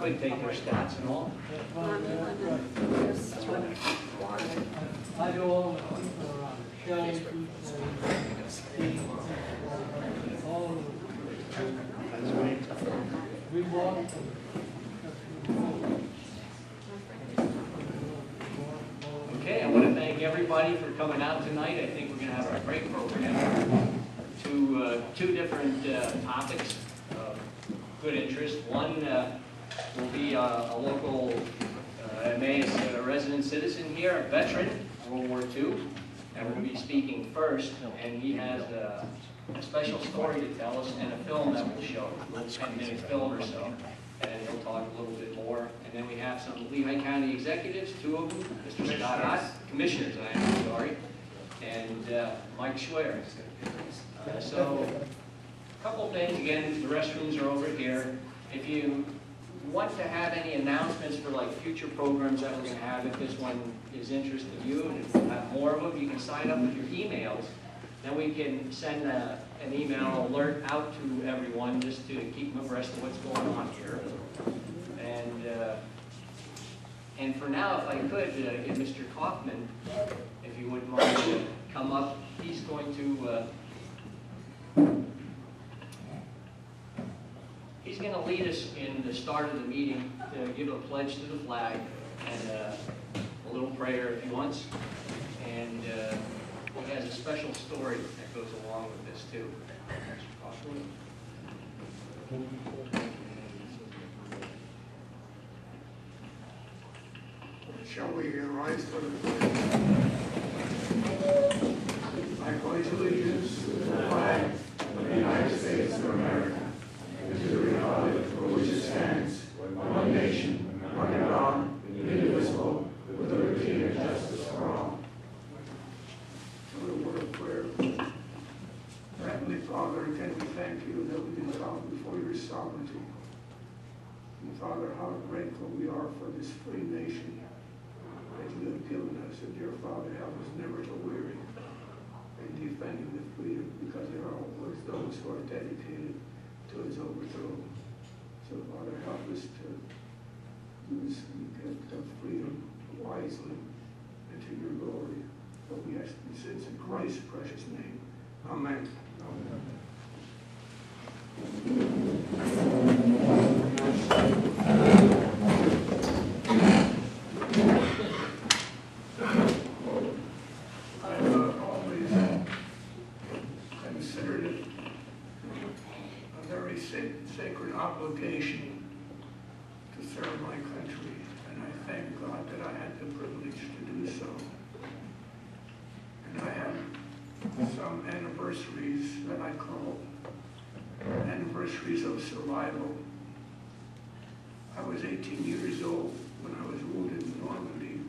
could take their stats and all. I do all the people around. Shelly, Steve, all of them. We walked them. Okay, I want to thank everybody for coming out tonight. I think we're going to have a great program. Two different topics of good interest. One will be a local Emmaus resident citizen here, a veteran, World War II, and will be speaking first. And he has a special story to tell us and a film that will show, a little 10-minute film or so. And he'll talk a little bit more. And then we have some Lehigh County executives, two of them, Mr. Scott Ott, commissioners, I am sorry, and Mike Schware. So, a couple things. Again, the restrooms are over here. If you want to have any announcements for like future programs that we're going to have, if this one is interested in you, and if we'll have more of them, you can sign up with your emails. Then we can send an email alert out to everyone just to keep them abreast of what's going on here. And for now, if I could, get Mr. Kauffman, if you wouldn't mind to come up. He's going to lead us in the start of the meeting to give a pledge to the flag and a little prayer if he wants. And he has a special story that goes along with this too. Mr. Kauffman. Shall we rise for the pledge? I pledge allegiance to the flag of the United States of America and to the republic for which it stands, one nation, under God, indivisible, with liberty and justice for all. To the word of prayer. Heavenly Father, again we thank you that we can come before your sovereignty. And Father, how grateful we are for this free nation that you have given us, and dear Father, help us never to weary in defending the freedom, because there are always those who are dedicated to its overthrow. So Father, help us to use the gift of freedom wisely and to your glory. But we ask these things in Christ's precious name. Amen. Amen. Sacred obligation to serve my country, and I thank God that I had the privilege to do so. And I have some anniversaries that I call anniversaries of survival. I was 18 years old when I was wounded in Normandy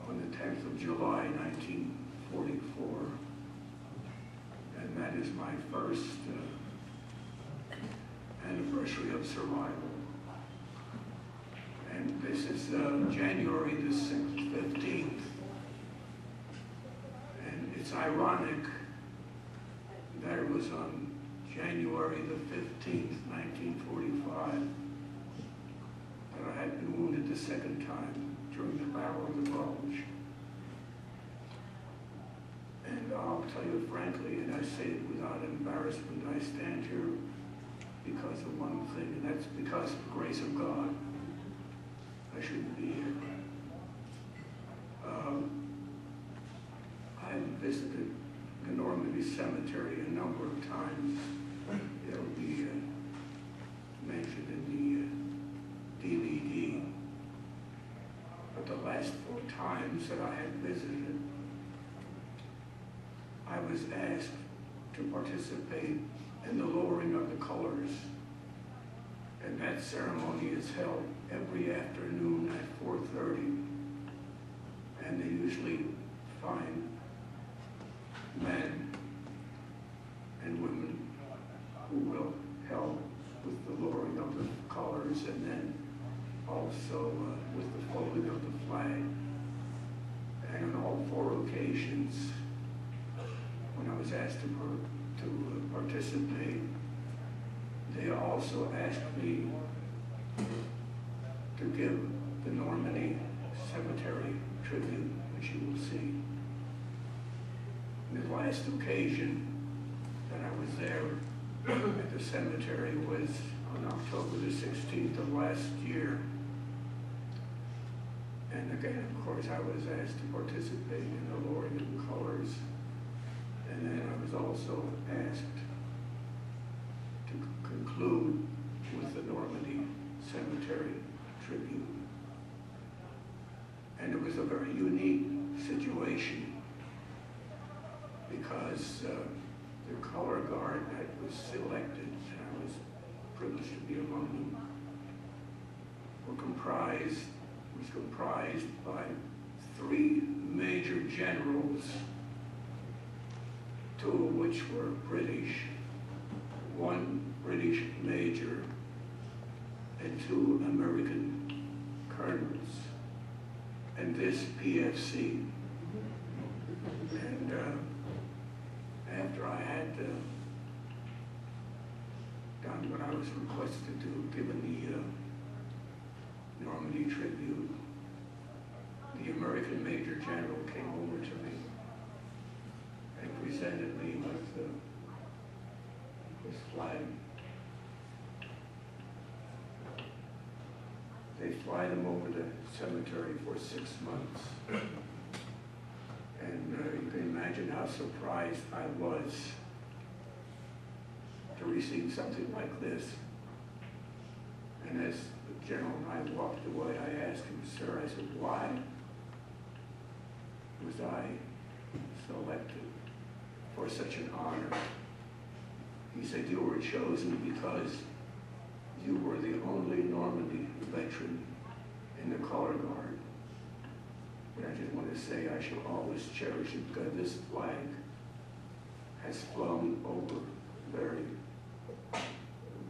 on the 10th of July, 1944. And that is my first anniversary of survival. And this is January the 15th. And it's ironic that it was on January the 15th, 1945, that I had been wounded the second time during the Battle of the Bulge. And I'll tell you frankly, and I say it without embarrassment, I stand here because of one thing, and that's because of the grace of God. I shouldn't be here. I visited the Normandy cemetery a number of times. It'll be mentioned in the DVD. But the last 4 times that I had visited, I was asked to participate in the lowering of the colors. And that ceremony is held every afternoon at 4:30. And they usually find men and women who will help with the lowering of the colors, and then also with the folding of the flag. And on all 4 occasions, when I was asked to participate, they also asked me to give the Normandy Cemetery tribute, which you will see. The last occasion that I was there at the cemetery was on October the 16th of last year. And again, of course, I was asked to participate in the lowering of colors. And then I was also asked to conclude with the Normandy Cemetery tribute. And it was a very unique situation because the color guard that was selected, and I was privileged to be among them, was comprised by 3 major generals, 2 of which were British, 1 British major, and 2 American colonels, and this PFC. And after I had done what I was requested to do, given the Normandy tribute, the American Major General came over to me and presented me with this flag. They fly them over the cemetery for 6 months. And you can imagine how surprised I was to receive something like this. And as the general and I walked away, I asked him, "Sir," I said, "why was I selected for such an honor?" He said, "You were chosen because you were the only Normandy veteran in the color guard." But I just want to say I shall always cherish it because this flag has flown over very,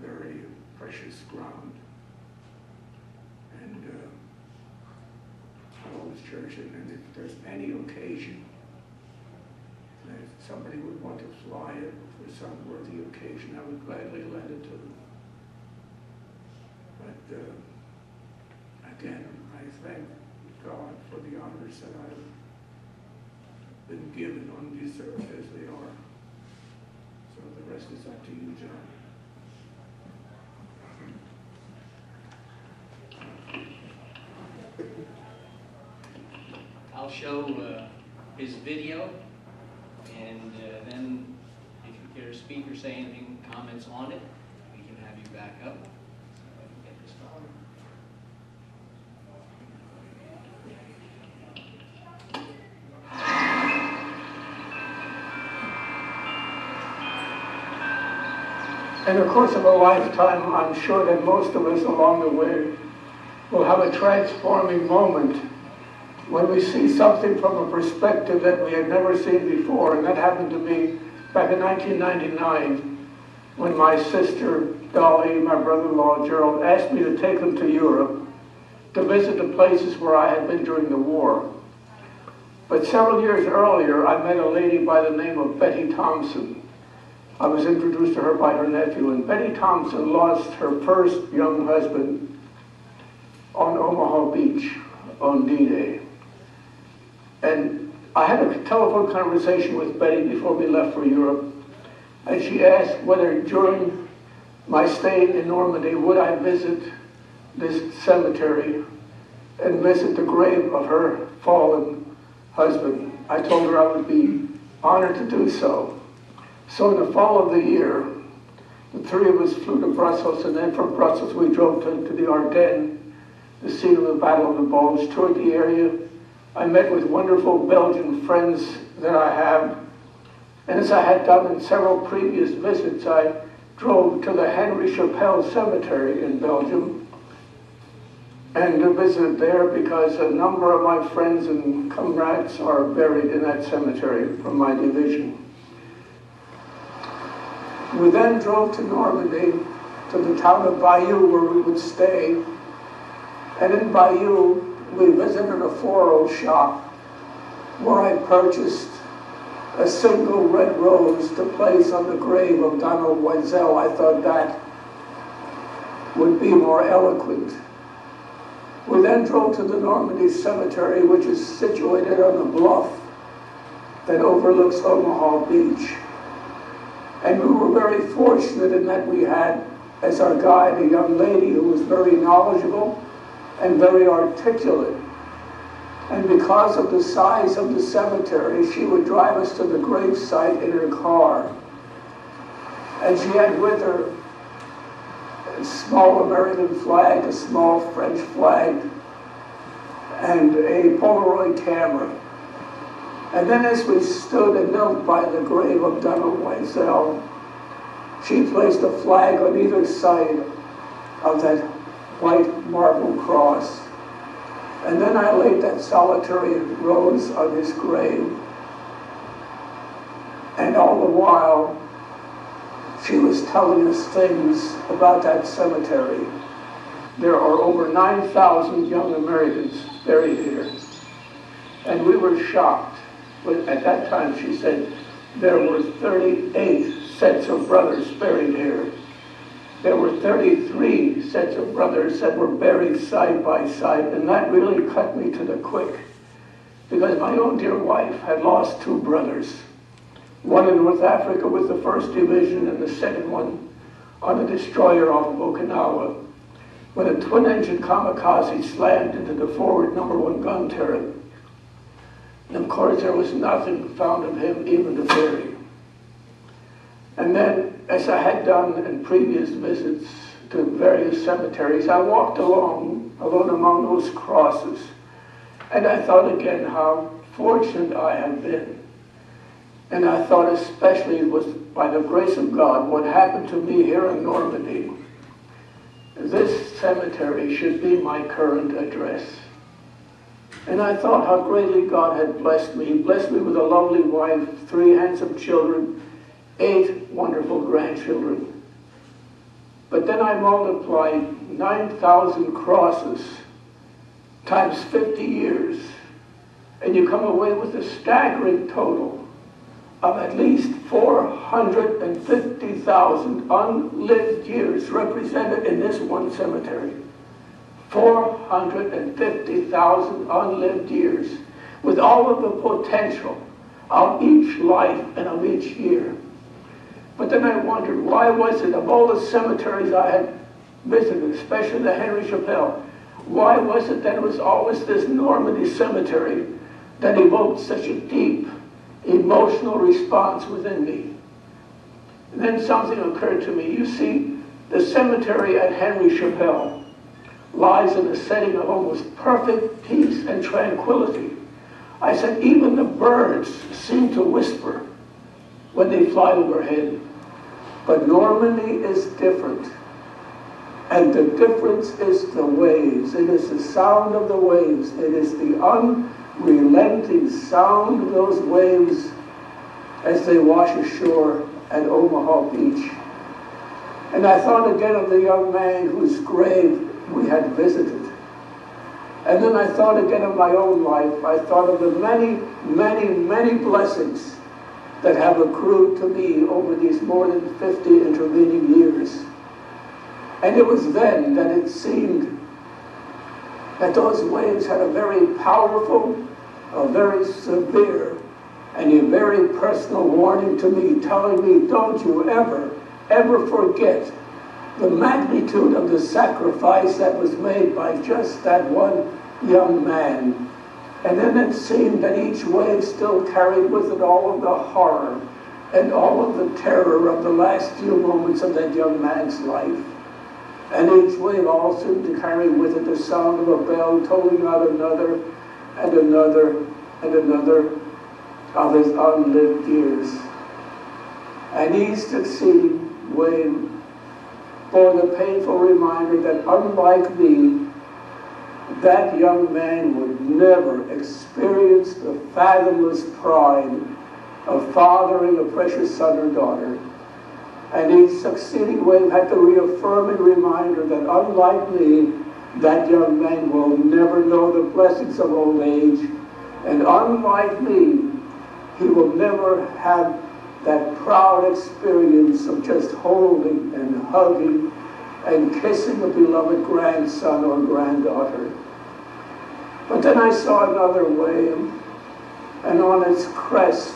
very precious ground. And I'll always cherish it. And if there's any occasion that somebody would want to fly it for some worthy occasion, I would gladly lend it to them. But again, I thank God for the honors that I've been given on this earth as they are. So the rest is up to you, John. I'll show his video, and then if you care to speak or say anything, comments on it, we can have you back up. So I can get this going. In the course of a lifetime, I'm sure that most of us along the way will have a transforming moment when we see something from a perspective that we had never seen before. And that happened to me back in 1999 when my sister Dolly, my brother-in-law Gerald, asked me to take them to Europe to visit the places where I had been during the war. But several years earlier, I met a lady by the name of Betty Thompson. I was introduced to her by her nephew, and Betty Thompson lost her first young husband on Omaha Beach on D-Day. And I had a telephone conversation with Betty before we left for Europe, and she asked whether during my stay in Normandy would I visit this cemetery and visit the grave of her fallen husband. I told her I would be honored to do so. So in the fall of the year, the 3 of us flew to Brussels, and then from Brussels we drove to the Ardennes, the scene of the Battle of the Bulge, toured the area. I met with wonderful Belgian friends that I have. And as I had done in several previous visits, I drove to the Henry Chapelle Cemetery in Belgium and visited there because a number of my friends and comrades are buried in that cemetery from my division. We then drove to Normandy, to the town of Bayeux, where we would stay. And in Bayeux, we visited a floral shop where I purchased a single red rose to place on the grave of Donald Weisel. I thought that would be more eloquent. We then drove to the Normandy Cemetery, which is situated on a bluff that overlooks Omaha Beach. And we were very fortunate in that we had as our guide a young lady who was very knowledgeable and very articulate. And because of the size of the cemetery, she would drive us to the grave site in her car. And she had with her a small American flag, a small French flag, and a Polaroid camera. And then as we stood and knelt by the grave of Donald Weisel, she placed a flag on either side of that white marble cross. And then I laid that solitary rose on his grave. And all the while, she was telling us things about that cemetery. There are over 9,000 young Americans buried here. And we were shocked. But at that time, she said, there were 38 sets of brothers buried here. There were 33 sets of brothers that were buried side by side, and that really cut me to the quick, because my own dear wife had lost 2 brothers, one in North Africa with the 1st Division and the second one on a destroyer off of Okinawa, when a twin-engine kamikaze slammed into the forward #1 gun turret. And of course, there was nothing found of him even to bury. And then, as I had done in previous visits to various cemeteries, I walked alone among those crosses. And I thought again how fortunate I had been. And I thought especially it was by the grace of God what happened to me here in Normandy. This cemetery should be my current address. And I thought how greatly God had blessed me. He blessed me with a lovely wife, 3 handsome children, 8 wonderful grandchildren. But then I multiplied 9,000 crosses times 50 years, and you come away with a staggering total of at least 450,000 unlived years represented in this one cemetery. 450,000 unlived years, with all of the potential of each life and of each year. But then I wondered, why was it, of all the cemeteries I had visited, especially the Henry Chapelle, why was it that it was always this Normandy cemetery that evoked such a deep emotional response within me? And then something occurred to me. You see, the cemetery at Henry Chapelle lies in a setting of almost perfect peace and tranquility. I said, even the birds seem to whisper when they fly overhead. But Normandy is different. And the difference is the waves. It is the sound of the waves. It is the unrelenting sound of those waves as they wash ashore at Omaha Beach. And I thought again of the young man whose grave we had visited. And then I thought again of my own life. I thought of the many, many, many blessings that have accrued to me over these more than 50 intervening years. And it was then that it seemed that those waves had a very powerful, a very severe, and a very personal warning to me, telling me, don't you ever, ever forget the magnitude of the sacrifice that was made by just that one young man. And then it seemed that each wave still carried with it all of the horror and all of the terror of the last few moments of that young man's life. And each wave all seemed to carry with it the sound of a bell tolling out another and another and another of his unlived years. And each succeeding wave bore the painful reminder that unlike me, that young man would never experience the fathomless pride of fathering a precious son or daughter. And each succeeding wave had the reaffirming reminder that unlike me, that young man will never know the blessings of old age. And unlike me, he will never have that proud experience of just holding and hugging and kissing a beloved grandson or granddaughter. But then I saw another wave, and on its crest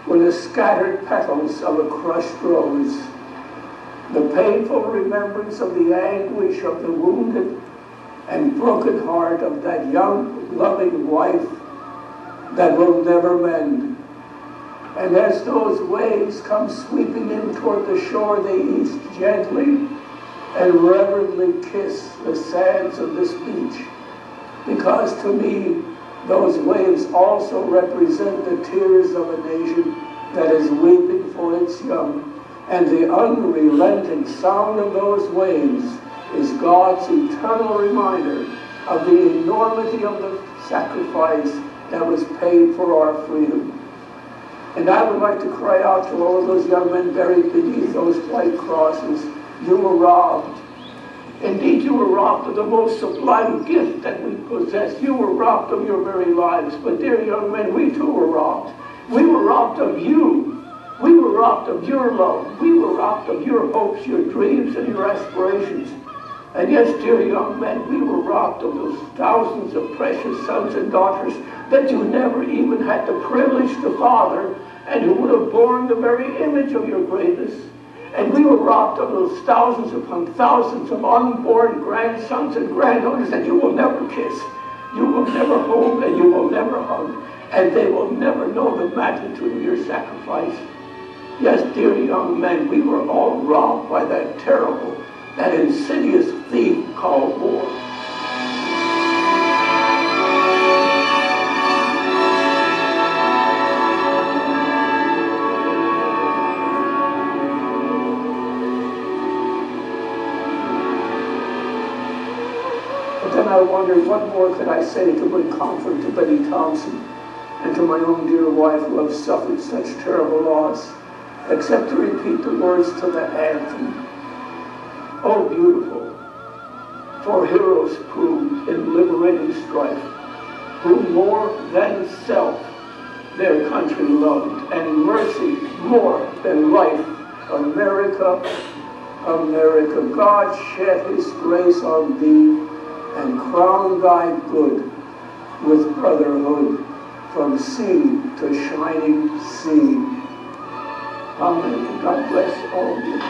were the scattered petals of a crushed rose, the painful remembrance of the anguish of the wounded and broken heart of that young, loving wife that will never mend. And as those waves come sweeping in toward the shore, they each gently and reverently kiss the sands of this beach, because to me, those waves also represent the tears of a nation that is weeping for its young. And the unrelenting sound of those waves is God's eternal reminder of the enormity of the sacrifice that was paid for our freedom. And I would like to cry out to all of those young men buried beneath those white crosses. You were robbed. Indeed, you were robbed of the most sublime gift that we possess. You were robbed of your very lives. But dear young men, we too were robbed. We were robbed of you. We were robbed of your love. We were robbed of your hopes, your dreams, and your aspirations. And yes, dear young men, we were robbed of those thousands of precious sons and daughters that you never even had the privilege to father, and who would have borne the very image of your greatness. And we were robbed of those thousands upon thousands of unborn grandsons and granddaughters that you will never kiss, you will never hold, and you will never hug, and they will never know the magnitude of your sacrifice. Yes, dear young men, we were all robbed by that terrible, that insidious thief called war. Then I wondered, what more could I say to bring comfort to Betty Thompson and to my own dear wife who have suffered such terrible loss, except to repeat the words to the anthem. Oh, beautiful, for heroes proved in liberating strife, who more than self their country loved, and mercy more than life. America, America, God shed his grace on thee, and crown thy good with brotherhood from sea to shining sea. Amen. God bless all of you.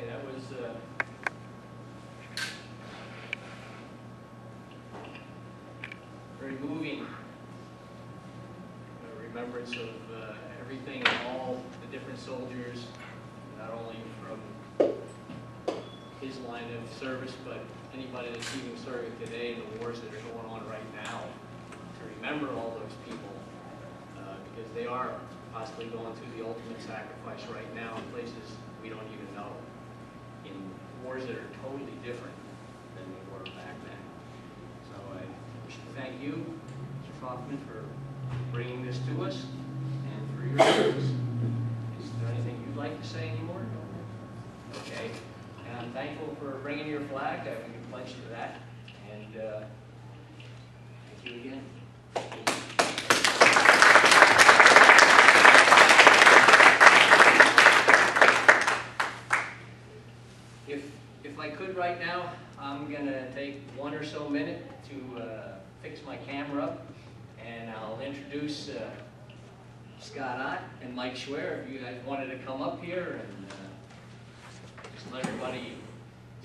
That was very moving. A remembrance of everything and all the different soldiers, not only from his line of service, but anybody that's even serving today in the wars that are going on right now. To remember all those people, because they are possibly going through the ultimate sacrifice right now in places we don't even know, in wars that are totally different than they were back then. So I wish to thank you, Mr. Kauffman, for bringing this to us and for your service. Is there anything you'd like to say anymore? Okay. And thank your flag, we can pledge to that. And thank you again. If I could right now, I'm going to take 1 or so minutes to fix my camera up, and I'll introduce Scott Ott and Mike Schware, if you guys wanted to come up here and just let everybody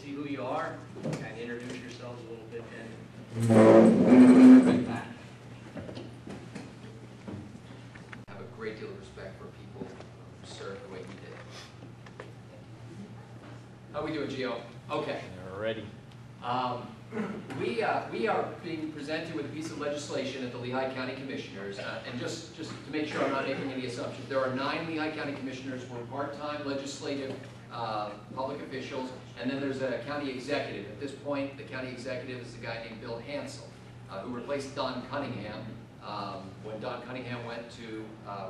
see who you are, kind of introduce yourselves a little bit then. Right back. I have a great deal of respect for people who serve the way you did. How are we doing, Gio? Okay. Ready. We are being presented with a piece of legislation at the Lehigh County Commissioners, and just to make sure I'm not making any assumptions, there are 9 Lehigh County Commissioners who are part-time legislative public officials, and then there's a county executive. At this point, the county executive is a guy named Bill Hansel, who replaced Don Cunningham when Don Cunningham went to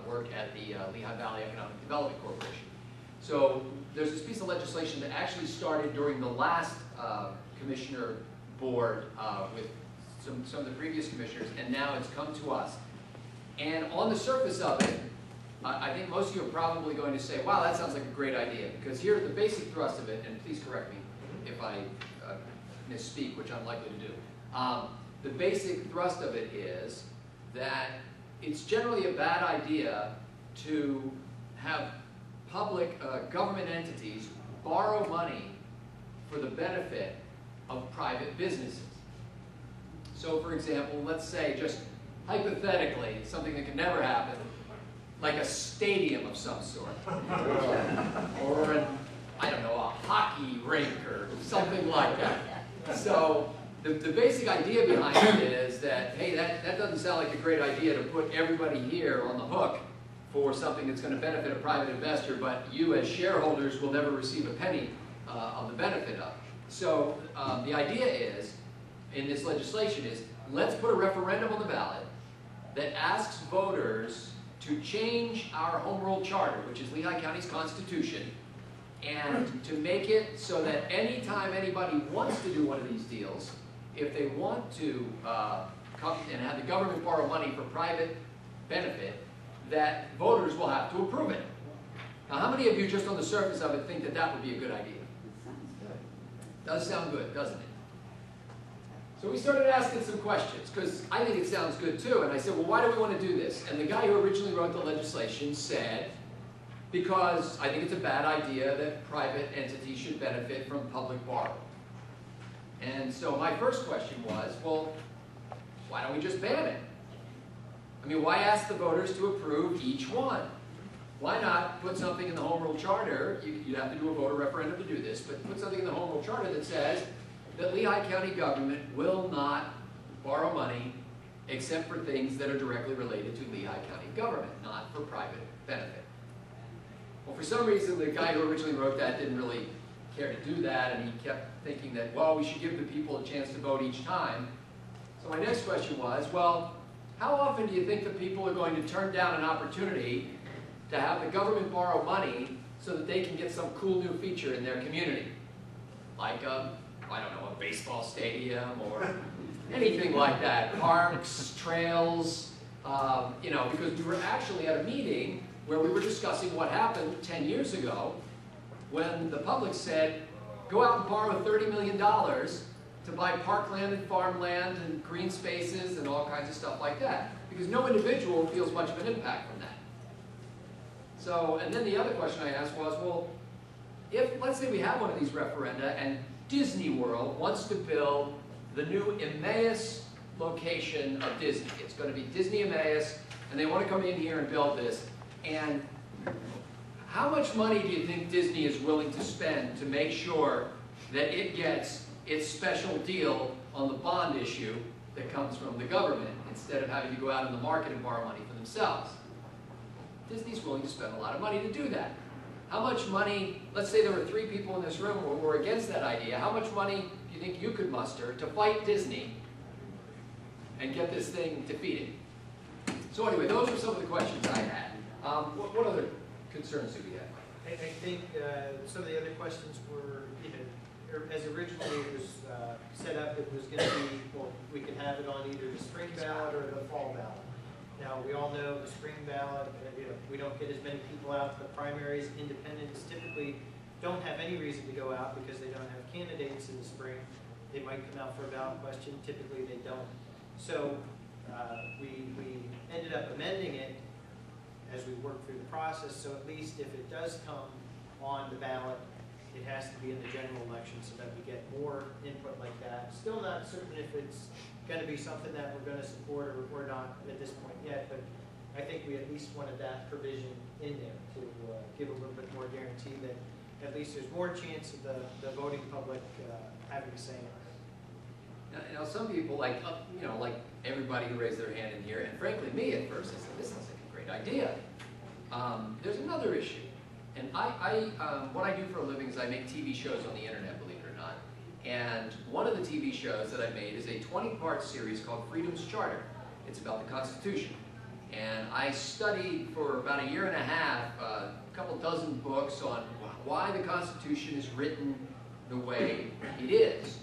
work at the Lehigh Valley Economic Development Corporation. So there's this piece of legislation that actually started during the last commissioner board with some of the previous commissioners, and now it's come to us. And on the surface of it, I think most of you are probably going to say, wow, that sounds like a great idea, because here the basic thrust of it, and please correct me if I misspeak, which I'm likely to do. The basic thrust of it is that it's generally a bad idea to have public government entities borrow money for the benefit of private businesses. So for example, let's say, just hypothetically, something that can never happen, like a stadium of some sort, or an, I don't know, a hockey rink or something like that. So the basic idea behind it is that, hey, that doesn't sound like a great idea to put everybody here on the hook for something that's going to benefit a private investor, but you as shareholders will never receive a penny of the benefit of. So the idea is, in this legislation is, let's put a referendum on the ballot that asks voters to change our home rule charter, which is Lehigh County's constitution, and to make it so that anytime anybody wants to do one of these deals, if they want to come and have the government borrow money for private benefit, that voters will have to approve it. Now, how many of you, just on the surface of it, think that that would be a good idea? Does sound good, doesn't it? So we started asking some questions, because I think it sounds good too, and I said, well, why do we want to do this? And the guy who originally wrote the legislation said, because I think it's a bad idea that private entities should benefit from public borrowing. And so my first question was, well, why don't we just ban it? I mean, why ask the voters to approve each one? Why not put something in the Home Rule Charter? You'd have to do a voter referendum to do this, but put something in the Home Rule Charter that says that Lehigh County government will not borrow money except for things that are directly related to Lehigh County government, not for private benefit. Well, for some reason, the guy who originally wrote that didn't really care to do that, and he kept thinking that, well, we should give the people a chance to vote each time. So my next question was, well, how often do you think the people are going to turn down an opportunity to have the government borrow money so that they can get some cool new feature in their community? Like a, I don't know, a baseball stadium or anything like that, parks, trails, you know, because we were actually at a meeting where we were discussing what happened 10 years ago when the public said, go out and borrow $30 million to buy parkland and farmland and green spaces and all kinds of stuff like that, because no individual feels much of an impact from that. So, and then the other question I asked was, well, if, let's say we have one of these referenda and Disney World wants to build the new Emmaus location of Disney. It's going to be Disney Emmaus, and they want to come in here and build this. And how much money do you think Disney is willing to spend to make sure that it gets its special deal on the bond issue that comes from the government, instead of having to go out in the market and borrow money for themselves? Disney's willing to spend a lot of money to do that. How much money, let's say there were 3 people in this room who were against that idea, how much money do you think you could muster to fight Disney and get this thing defeated? So anyway, those were some of the questions I had. What other concerns do we have? I think some of the other questions were, you know, as originally it was set up, it was going to be, well, we could have it on either the spring ballot or the fall ballot. Now, we all know the spring ballot, we don't get as many people out to the primaries. Independents typically don't have any reason to go out because they don't have candidates in the spring. They might come out for a ballot question. Typically, they don't. So we ended up amending it as we worked through the process. So at least if it does come on the ballot, it has to be in the general election so that we get more input like that. Still not certain if it's going to be something that we're going to support or not at this point yet, but I think we at least wanted that provision in there to give a little bit more guarantee that at least there's more chance of the voting public having a say in it. Now, some people, like everybody who raised their hand in here, and frankly me at first, I said, this sounds like a great idea. There's another issue. And what I do for a living is I make TV shows on the internet, believe it or not. And one of the TV shows that I made is a 20-part series called Freedom's Charter. It's about the Constitution. And I studied for about a year and a half, a couple dozen books on why the Constitution is written the way it is.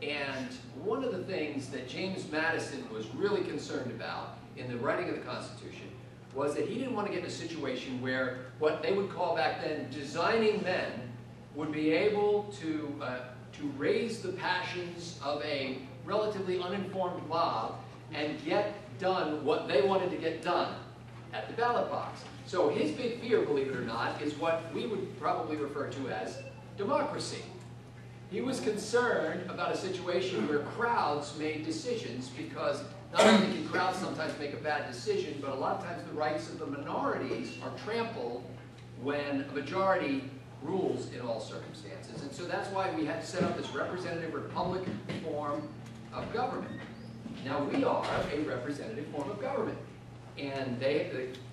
And one of the things that James Madison was really concerned about in the writing of the Constitution was that he didn't want to get in a situation where what they would call back then designing men would be able to raise the passions of a relatively uninformed mob and get done what they wanted to get done at the ballot box. So his big fear, believe it or not, is what we would probably refer to as democracy. He was concerned about a situation where crowds made decisions because not only can crowds sometimes make a bad decision, but a lot of times the rights of the minorities are trampled when a majority rules in all circumstances. And so that's why we had to set up this representative republic form of government. Now we are a representative form of government. And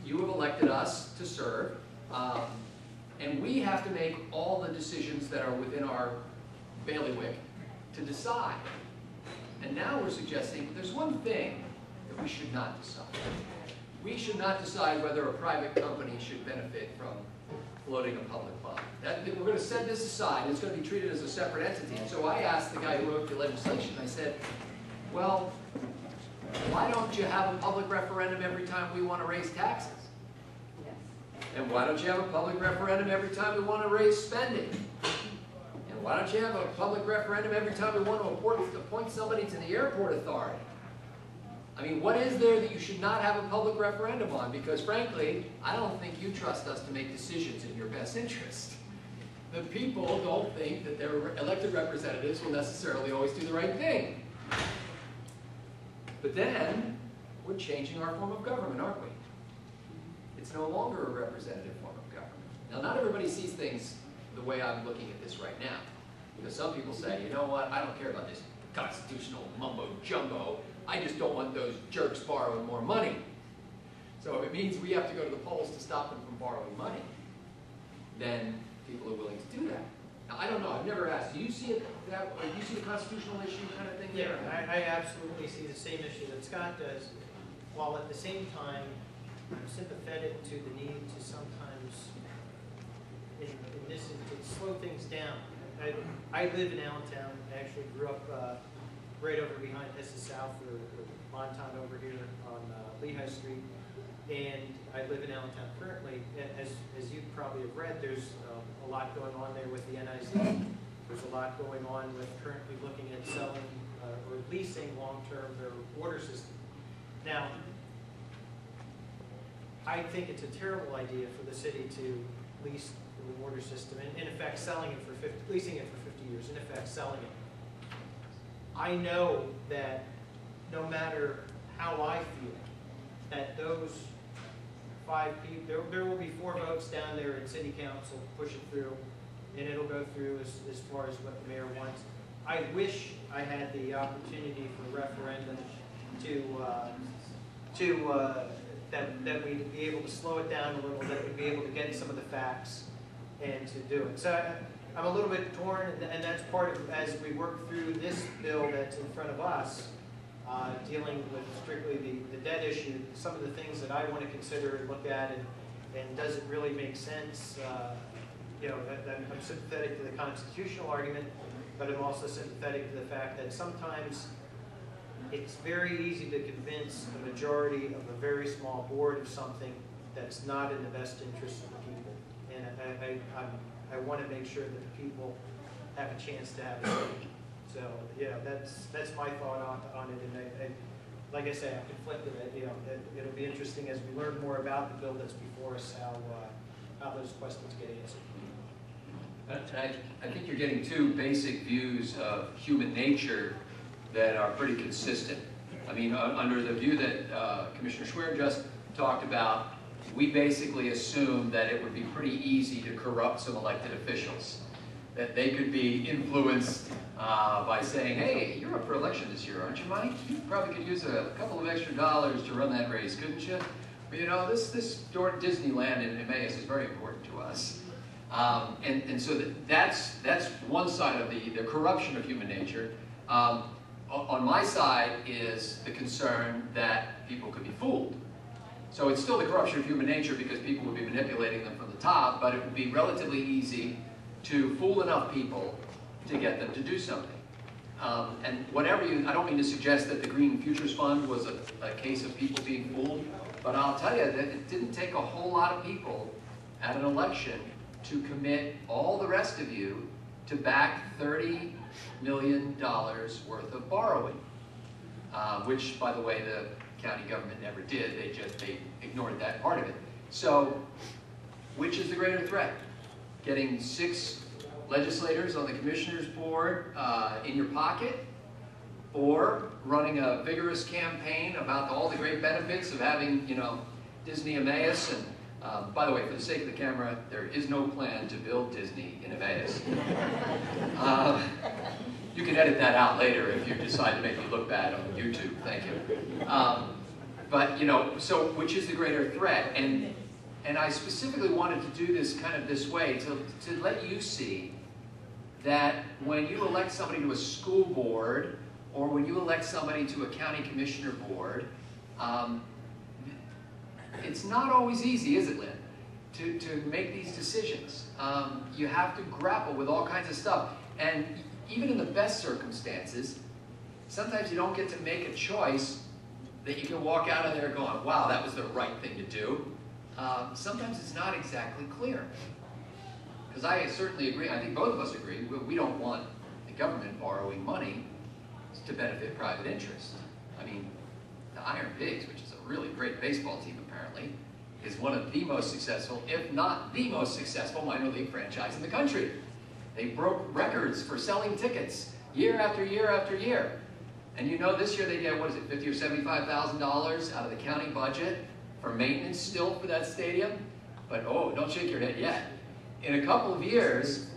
you have elected us to serve. And we have to make all the decisions that are within our bailiwick to decide. And now we're suggesting there's one thing that we should not decide. We should not decide whether a private company should benefit from floating a public bond. We're going to set this aside. It's going to be treated as a separate entity. And so I asked the guy who wrote the legislation, I said, well, why don't you have a public referendum every time we want to raise taxes? Yes. And why don't you have a public referendum every time we want to raise spending? And why don't you have a public referendum every time we want to appoint somebody to the airport authority? I mean, what is there that you should not have a public referendum on? Because frankly, I don't think you trust us to make decisions in your best interest. The people don't think that their elected representatives will necessarily always do the right thing. But then, we're changing our form of government, aren't we? It's no longer a representative form of government. Now, not everybody sees things the way I'm looking at this right now. Because some people say, you know what, I don't care about this constitutional mumbo-jumbo. I just don't want those jerks borrowing more money. So if it means we have to go to the polls to stop them from borrowing money, then people are willing to do that. Now, I don't know, I've never asked, do you see it that way? Do you see the constitutional issue kind of thing there? Yeah, I absolutely see the same issue that Scott does, while at the same time, I'm sympathetic to the need to sometimes, in this instance, slow things down. I live in Allentown. I actually grew up right over behind Hesse South, or Montauk over here on Lehigh Street. And I live in Allentown currently. As you probably have read, there's a lot going on there with the NIZ. There's a lot going on with currently looking at selling or leasing long-term their water system. Now, I think it's a terrible idea for the city to lease the water system, and in effect selling it for leasing it for 50 years, in effect selling it. I know that no matter how I feel, that those 5 people, there will be 4 votes down there in city council to push it through, and it'll go through as far as what the mayor wants. I wish I had the opportunity for a referendum that we'd be able to slow it down a little, that we'd be able to get some of the facts and to do it. So I'm a little bit torn, and that's part of, as we work through this bill that's in front of us, dealing with strictly the debt issue, some of the things that I want to consider and look at, and does it really make sense? You know, I'm sympathetic to the constitutional argument, but I'm also sympathetic to the fact that sometimes it's very easy to convince the majority of a very small board of something that's not in the best interest of the people. And I want to make sure that the people have a chance to have a say. So, yeah, that's my thought on it. And like I say, I'm conflicted. It'll be interesting as we learn more about the bill that's before us, how those questions get answered. I think you're getting two basic views of human nature that are pretty consistent. I mean, under the view that Commissioner Schware just talked about, we basically assume that it would be pretty easy to corrupt some elected officials. That they could be influenced by saying, hey, you're up for election this year, aren't you, Mike? You probably could use a couple of extra dollars to run that race, couldn't you? But, you know, this Disneyland in Emmaus is very important to us. And so that's one side of the corruption of human nature. On my side is the concern that people could be fooled. So it's still the corruption of human nature because people would be manipulating them from the top, but it would be relatively easy to fool enough people to get them to do something. And whatever I don't mean to suggest that the Green Futures Fund was a case of people being fooled, but I'll tell you that it didn't take a whole lot of people at an election to commit all the rest of you to back $30 million worth of borrowing, which, by the way, the county government never did. They ignored that part of it. So, which is the greater threat? Getting 6 legislators on the commissioner's board in your pocket, or running a vigorous campaign about all the great benefits of having, you know, Disney Emmaus. And by the way, for the sake of the camera, there is no plan to build Disney in Emmaus. You can edit that out later if you decide to make me look bad on YouTube. Thank you. But, you know, so which is the greater threat? And I specifically wanted to do this kind of this way to let you see that when you elect somebody to a school board or when you elect somebody to a county commissioner board, it's not always easy, is it, Lynn, to make these decisions. You have to grapple with all kinds of stuff. And even in the best circumstances, sometimes you don't get to make a choice that you can walk out of there going, wow, that was the right thing to do. Sometimes it's not exactly clear. Because I certainly agree, I think both of us agree, we don't want the government borrowing money to benefit private interest. I mean, the Iron Pigs, which is a really great baseball team apparently, is one of the most successful, if not the most successful minor league franchise in the country. They broke records for selling tickets year after year after year. And you know, this year they get, what is it, $50,000 or $75,000 out of the county budget for maintenance still for that stadium. But oh, don't shake your head yet. In a couple of years,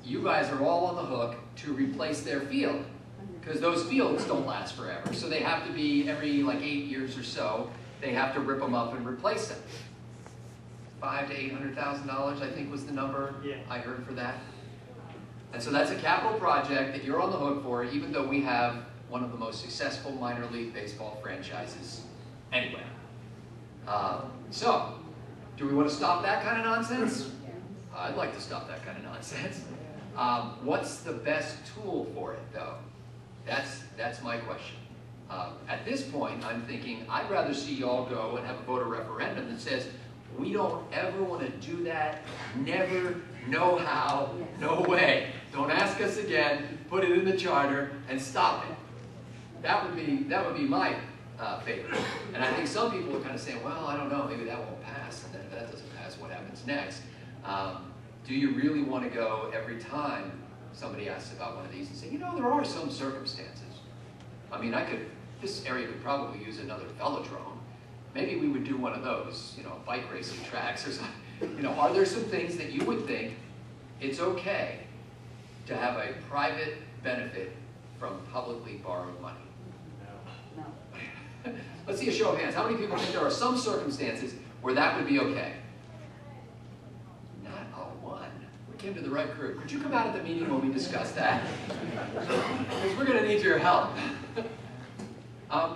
you guys are all on the hook to replace their field, because those fields don't last forever. So they have to be, every like 8 years or so, they have to rip them up and replace them. $500,000 to $800,000, I think was the number I heard for that. And so that's a capital project that you're on the hook for, even though we have one of the most successful minor league baseball franchises anyway. So, do we want to stop that kind of nonsense? I'd like to stop that kind of nonsense. What's the best tool for it, though? That's my question. At this point, I'm thinking I'd rather see y'all go and have a voter referendum that says, we don't ever want to do that, never, no how, no way. Don't ask us again, put it in the charter, and stop it. That would be my favorite. And I think some people are kind of saying, well, I don't know, maybe that won't pass, and then if that doesn't pass, what happens next? Do you really want to go every time somebody asks about one of these and say, you know, there are some circumstances. I mean, this area could probably use another velodrome. Maybe we would do one of those, you know, bike racing tracks or something. You know, are there some things that you would think it's okay to have a private benefit from publicly borrowed money? No. Let's see a show of hands. How many people think there are some circumstances where that would be okay? Not a one. We came to the right group. Could you come out at the meeting when we discuss that? Because we're going to need your help.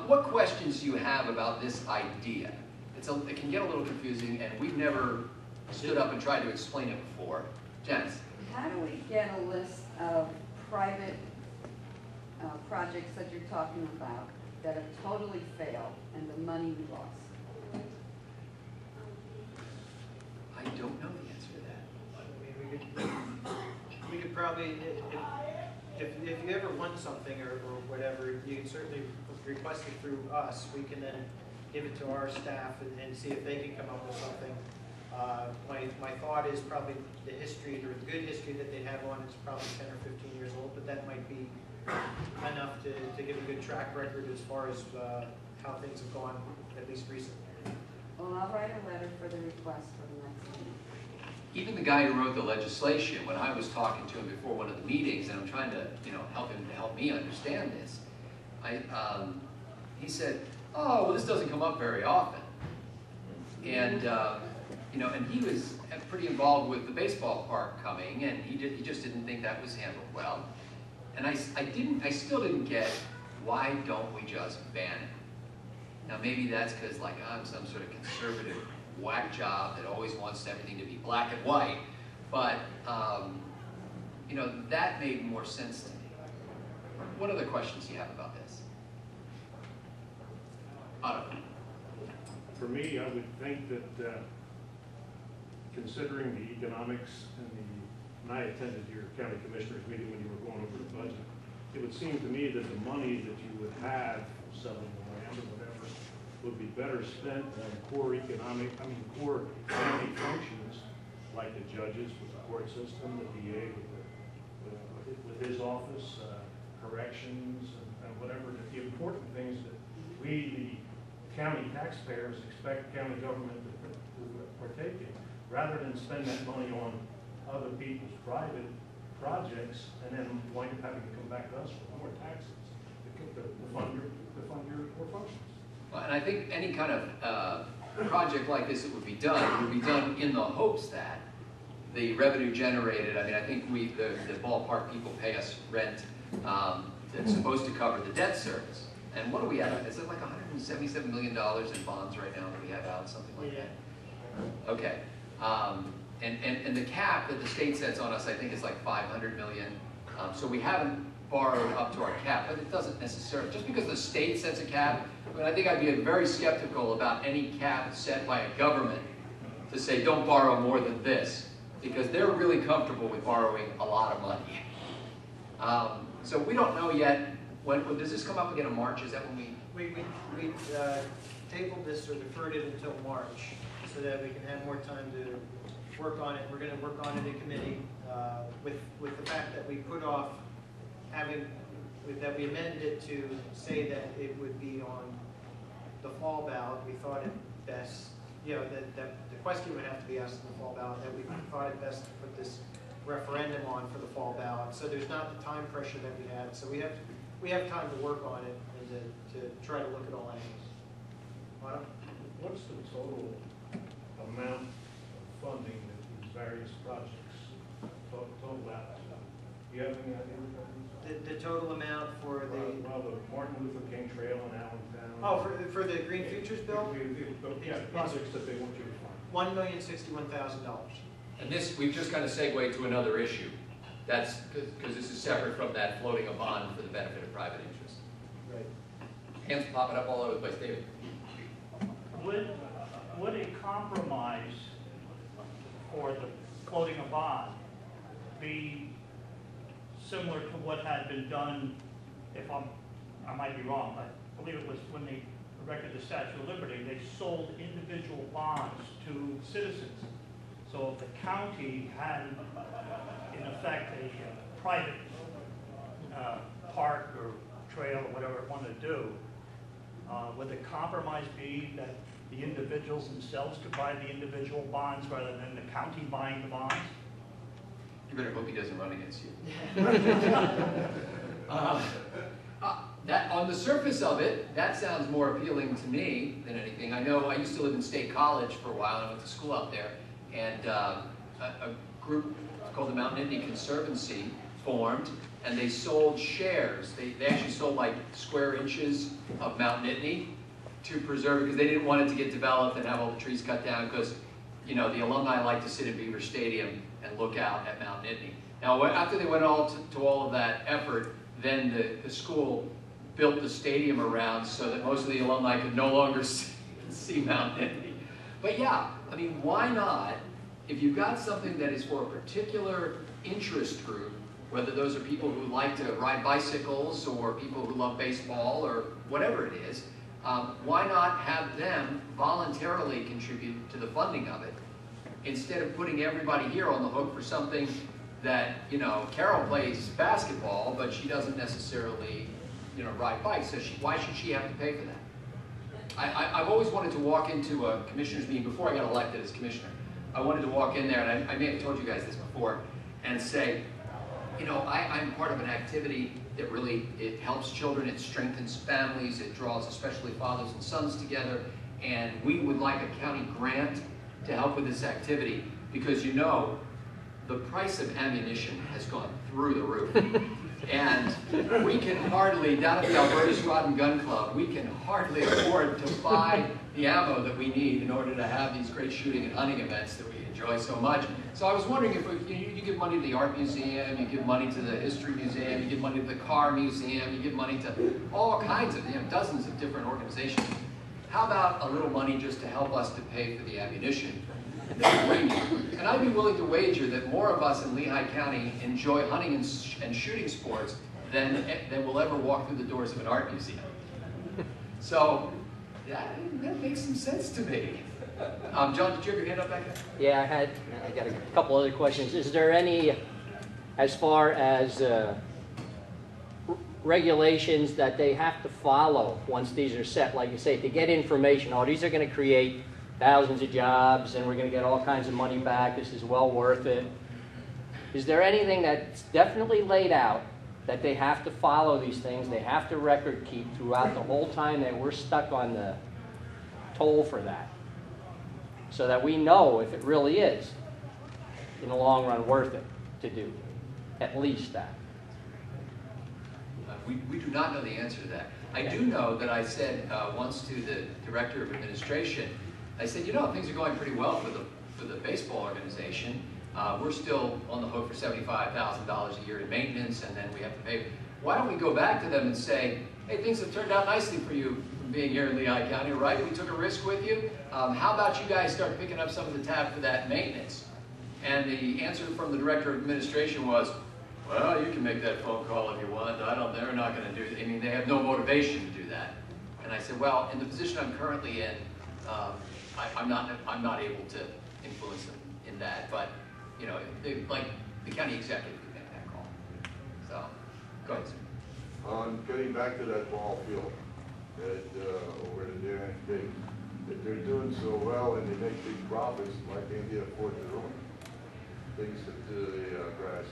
What questions do you have about this idea? It can get a little confusing, and we've never stood up and tried to explain it before. Janice? How do we get a list of private projects that you're talking about that have totally failed and the money we lost? I don't know the answer to that. I mean, we could probably, if you ever want something or whatever, you can certainly request it through us. We can then give it to our staff and see if they can come up with something. My thought is probably the history, or the good history that they have on it's probably 10 or 15 years old, but that might be enough to give a good track record as far as how things have gone, at least recently. Well, I'll write a letter for the request for the next meeting. Even the guy who wrote the legislation, when I was talking to him before one of the meetings, and I'm trying to, help him to help me understand this, he said, "Oh, well, this doesn't come up very often," and and he was pretty involved with the baseball park coming, and he just didn't think that was handled well, and I still didn't get, why don't we just ban it? Now maybe that's because I'm some sort of conservative whack job that always wants everything to be black and white, but that made more sense to me. What other questions do you have about this? Otto. For me, I would think that considering the economics and I attended your county commissioners meeting when you were going over the budget, it would seem to me that the money that you would have selling the land or whatever would be better spent on core county functions like the judges with the court system, the DA with his office, corrections and whatever, the important things that we, the county taxpayers, expect county government to partake in, rather than spend that money on other people's private projects and then wind up having to come back to us for more taxes to fund your core functions. Well, and I think any kind of project like this that would be done in the hopes that the revenue generated, I think the ballpark people pay us rent that's supposed to cover the debt service. And what do we have? Is it like $177 million in bonds right now that we have out, something like that? Okay. And the cap that the state sets on us, I think, is like $500 million. So we haven't borrowed up to our cap, but it doesn't necessarily, just because the state sets a cap, I think I'd be very skeptical about any cap set by a government to say don't borrow more than this, because they're really comfortable with borrowing a lot of money. So we don't know yet. When does this come up again in March? Is that when we tabled this or deferred it until March so that we can have more time to work on it. We're going to work on it in committee with the fact that we put off that we amended it to say that it would be on the fall ballot. We thought it best, that the question would have to be asked in the fall ballot, that we thought it best to put this referendum on for the fall ballot. So there's not the time pressure that we had. So we have time to work on it and to try to look at all angles. What's the total amount of funding that these various projects total out to? Do you have any idea what that is? The total amount for the... Well, the Martin Luther King Trail in Allentown. Oh, for the Green Futures Bill? Yeah, projects that they want you to fund. $1,061,000. And this, we've just kind of segued to another issue. That's because this is separate from that floating a bond for the benefit of private interest. Right. Hands popping up all over the place. David. Would a compromise for the floating a bond be similar to what had been done, I might be wrong, but I believe it was when they erected the Statue of Liberty, they sold individual bonds to citizens. So if the county had, in effect, a private park or trail or whatever it wanted to do, would the compromise be that the individuals themselves could buy the individual bonds rather than the county buying the bonds? You better hope he doesn't run against you. That, on the surface of it, that sounds more appealing to me than anything. I know I used to live in State College for a while, and I went to school out there, and a group called the Mountain Indian Conservancy formed, and they sold shares. They actually sold like square inches of Mount Nittany to preserve it, because they didn't want it to get developed and have all the trees cut down, because the alumni like to sit in Beaver Stadium and look out at Mount Nittany. Now, after they went to all of that effort, then the school built the stadium around so that most of the alumni could no longer see Mount Normandy. But yeah, I mean, why not, if you've got something that is for a particular interest group, whether those are people who like to ride bicycles or people who love baseball or whatever it is, why not have them voluntarily contribute to the funding of it instead of putting everybody here on the hook for something that, you know, Carol plays basketball, but she doesn't necessarily, you know, ride bikes, so why should she have to pay for that? I've always wanted to walk into a commissioner's meeting before I got elected as commissioner. I wanted to walk in there, and I may have told you guys this before, and say, you know, I'm part of an activity that really, it helps children, it strengthens families, it draws especially fathers and sons together, and we would like a county grant to help with this activity, because you know, the price of ammunition has gone through the roof. And we can hardly, down at the Alberta Squad and Gun Club, we can hardly afford to buy the ammo that we need in order to have these great shooting and hunting events that we enjoy so much. So I was wondering if you give money to the Art Museum, you give money to the History Museum, you give money to the Car Museum, you give money to all kinds of, you know, dozens of different organizations. How about a little money just to help us to pay for the ammunition that we bring you? And I'd be willing to wager that more of us in Lehigh County enjoy hunting and shooting sports than will ever walk through the doors of an art museum. So that makes some sense to me. John, did you have your hand up back there? Yeah, I got a couple other questions. Is there any, as far as regulations that they have to follow once these are set, like you say, to get information, oh, these are going to create thousands of jobs and we're going to get all kinds of money back, this is well worth it. Is there anything that's definitely laid out that they have to follow these things, they have to record keep throughout the whole time that we're stuck on the toll for that? So that we know if it really is, in the long run, worth it to do at least that. We do not know the answer to that. I do know that I said once to the Director of Administration, I said, you know, things are going pretty well for the baseball organization. We're still on the hook for $75,000 a year in maintenance, and then we have to pay. Why don't we go back to them and say, hey, things have turned out nicely for you being here in Lehigh County, right? We took a risk with you. How about you guys start picking up some of the tab for that maintenance? And the answer from the Director of Administration was, well, you can make that phone call if you want. They're not going to do it. I mean, they have no motivation to do that. And I said, well, in the position I'm currently in, I'm not able to influence them in that. But, you know, like the county executive can make that call. So, go ahead, sir. Getting back to that ball field that over there, if they're doing so well and they make big profits, why can't they afford their own things to do the grass?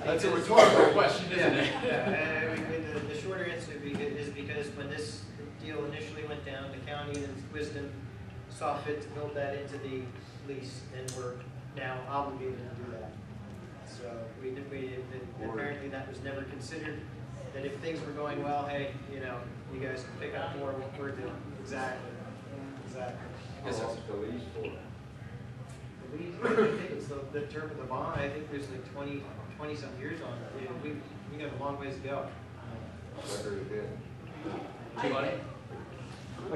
That's a rhetorical question, isn't it? Yeah, the shorter answer is because when this deal initially went down, the county in its wisdom saw fit to build that into the lease, and we're now obligated to do that. So apparently that was never considered, that if things were going well, hey, you know, you guys can pick up more of what we're doing. Exactly. Yes, sir. The lease for? I think it's the term of the bond. I think there's like 20 some years on it. Yeah, we got a long ways to go.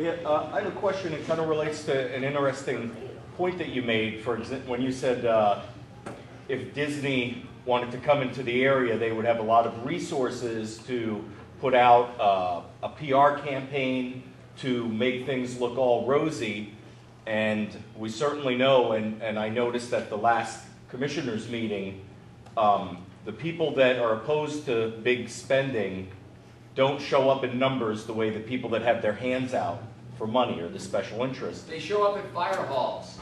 I have a question. It kind of relates to an interesting point that you made. For example, when you said if Disney wanted to come into the area, they would have a lot of resources to put out a PR campaign to make things look all rosy. And we certainly know, and I noticed at the last commissioners meeting, the people that are opposed to big spending don't show up in numbers the way the people that have their hands out for money or the special interest. They show up at fire halls.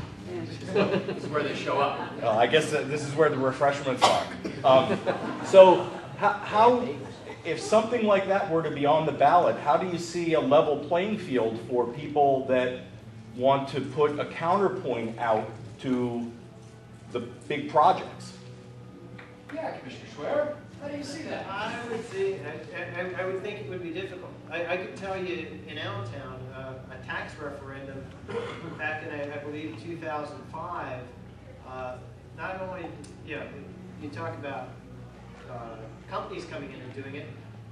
This is where they show up. I guess this is where the refreshments are. So how, if something like that were to be on the ballot, how do you see a level playing field for people that want to put a counterpoint out to the big projects? Yeah, Commissioner Schware, how do you see that? I would think it would be difficult. I could tell you in Allentown, a tax referendum back in, I believe, 2005 Not only, you know, you talk about companies coming in and doing it,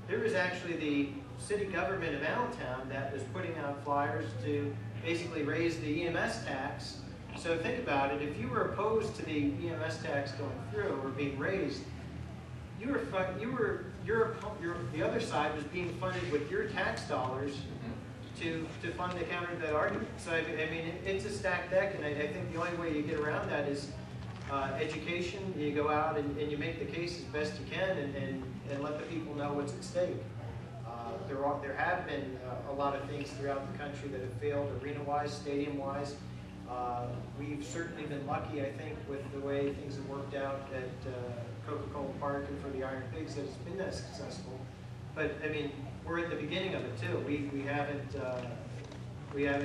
there was actually the city government of Allentown that was putting out flyers to basically raise the EMS tax. So think about it, if you were opposed to the EMS tax going through or being raised, the other side was being funded with your tax dollars to fund the counter to that argument. So I mean, it's a stacked deck, and I think the only way you get around that is education. You go out and you make the case as best you can, and let the people know what's at stake. There have been a lot of things throughout the country that have failed, arena-wise, stadium-wise. We've certainly been lucky, I think, with the way things have worked out at Coca-Cola Park and for the Iron Pigs, that it's been that successful. But I mean, we're at the beginning of it too. We haven't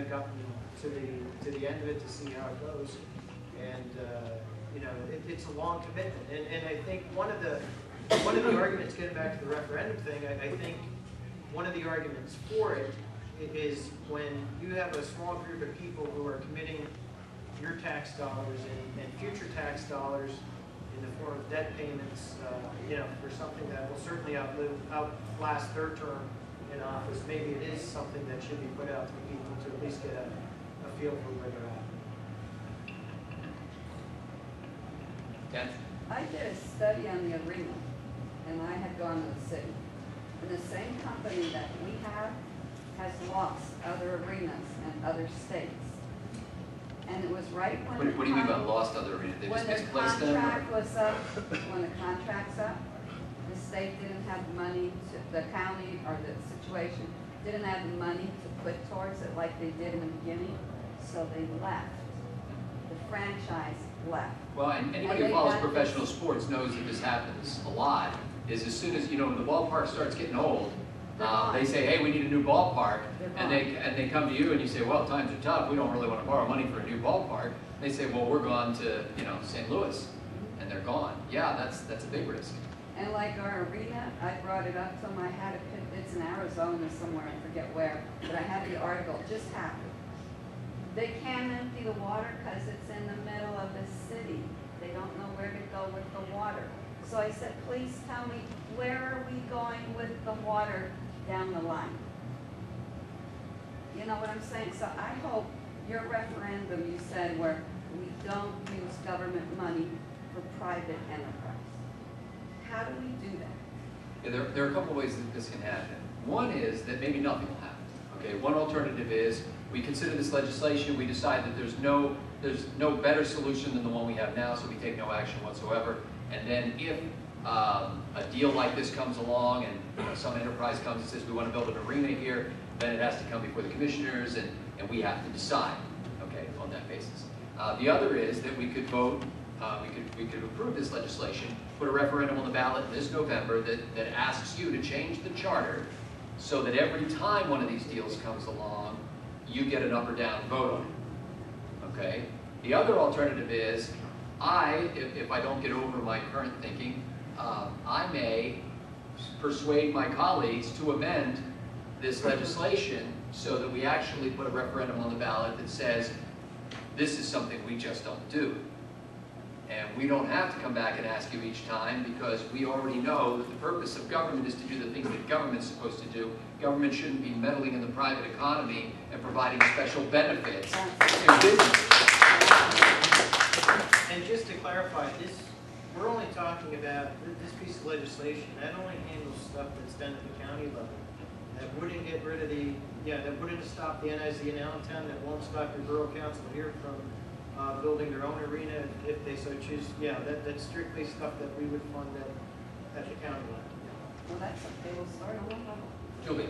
gotten to the end of it to see how it goes, and you know, it's a long commitment. And I think one of the arguments, getting back to the referendum thing, I think one of the arguments for it is when you have a small group of people who are committing your tax dollars and future tax dollars in the form of debt payments, you know, for something that will certainly outlast their term in office. Maybe it is something that should be put out to people to at least get a feel for where they're at. Ken? I did a study on the arena, and I had gone to the city. And the same company that we have has lost other arenas in other states. And it was right when What do you mean by lost other arenas? They just misplaced them? When the contract was up, when the contract's up, the state didn't have the money the county or the situation didn't have the money to put towards it like they did in the beginning, so they left. The franchise left. Well, and anybody who follows professional sports knows that this happens a lot. Is as soon as, you know, the ballpark starts getting old, they say, hey, we need a new ballpark, and they come to you and you say, well, times are tough, we don't really want to borrow money for a new ballpark. They say, well, we're gone to, you know, St. Louis, and they're gone. Yeah, that's a big risk. And like our arena, I brought it up to them. I had it's in Arizona somewhere, I forget where, but I have the article. It just happened. They can't empty the water because it's in the middle of the city. They don't know where to go with the water. So I said, please tell me, where are we going with the water down the line? You know what I'm saying? So I hope your referendum, you said, where we don't use government money for private enterprise. How do we do that? Yeah, there are a couple of ways that this can happen. One is that maybe nothing will happen. Okay, one alternative is we consider this legislation, we decide that there's no better solution than the one we have now, so we take no action whatsoever. And then if a deal like this comes along and, you know, some enterprise comes and says we want to build an arena here, then it has to come before the commissioners and we have to decide, okay, on that basis. The other is that we could vote, we could approve this legislation, put a referendum on the ballot this November that asks you to change the charter so that every time one of these deals comes along, you get an up or down vote on it, okay? The other alternative is, if I don't get over my current thinking, I may persuade my colleagues to amend this legislation so that we actually put a referendum on the ballot that says, this is something we just don't do. And we don't have to come back and ask you each time because we already know that the purpose of government is to do the things that government's supposed to do. Government shouldn't be meddling in the private economy and providing special benefits to business. And just to clarify, we're only talking about this piece of legislation. That only handles stuff that's done at the county level. That wouldn't get rid of that wouldn't stop the NIZ in Allentown. That won't stop your borough council here from building their own arena if they so choose. Yeah, that's strictly stuff that we would fund at the county level. Well, that's okay. We'll start on that level. Julie.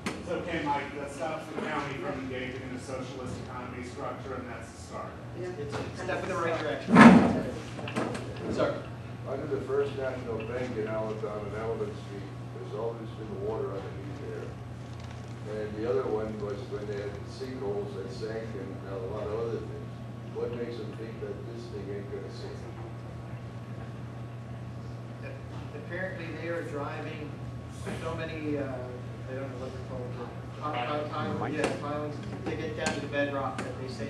It's okay, Mike. That stops the county from engaging in a socialist economy structure, and that's the start. Yeah. It's a step in the right direction. Sir. Under the First National Bank in Allentown and Alvin Street, there's always been water underneath there. And the other one was when they had sinkholes that sank and a lot of other things. What makes them think that this thing ain't going to sink? Apparently they are driving so many, I don't know what they're called, Yeah, filings, to get down to the bedrock that they say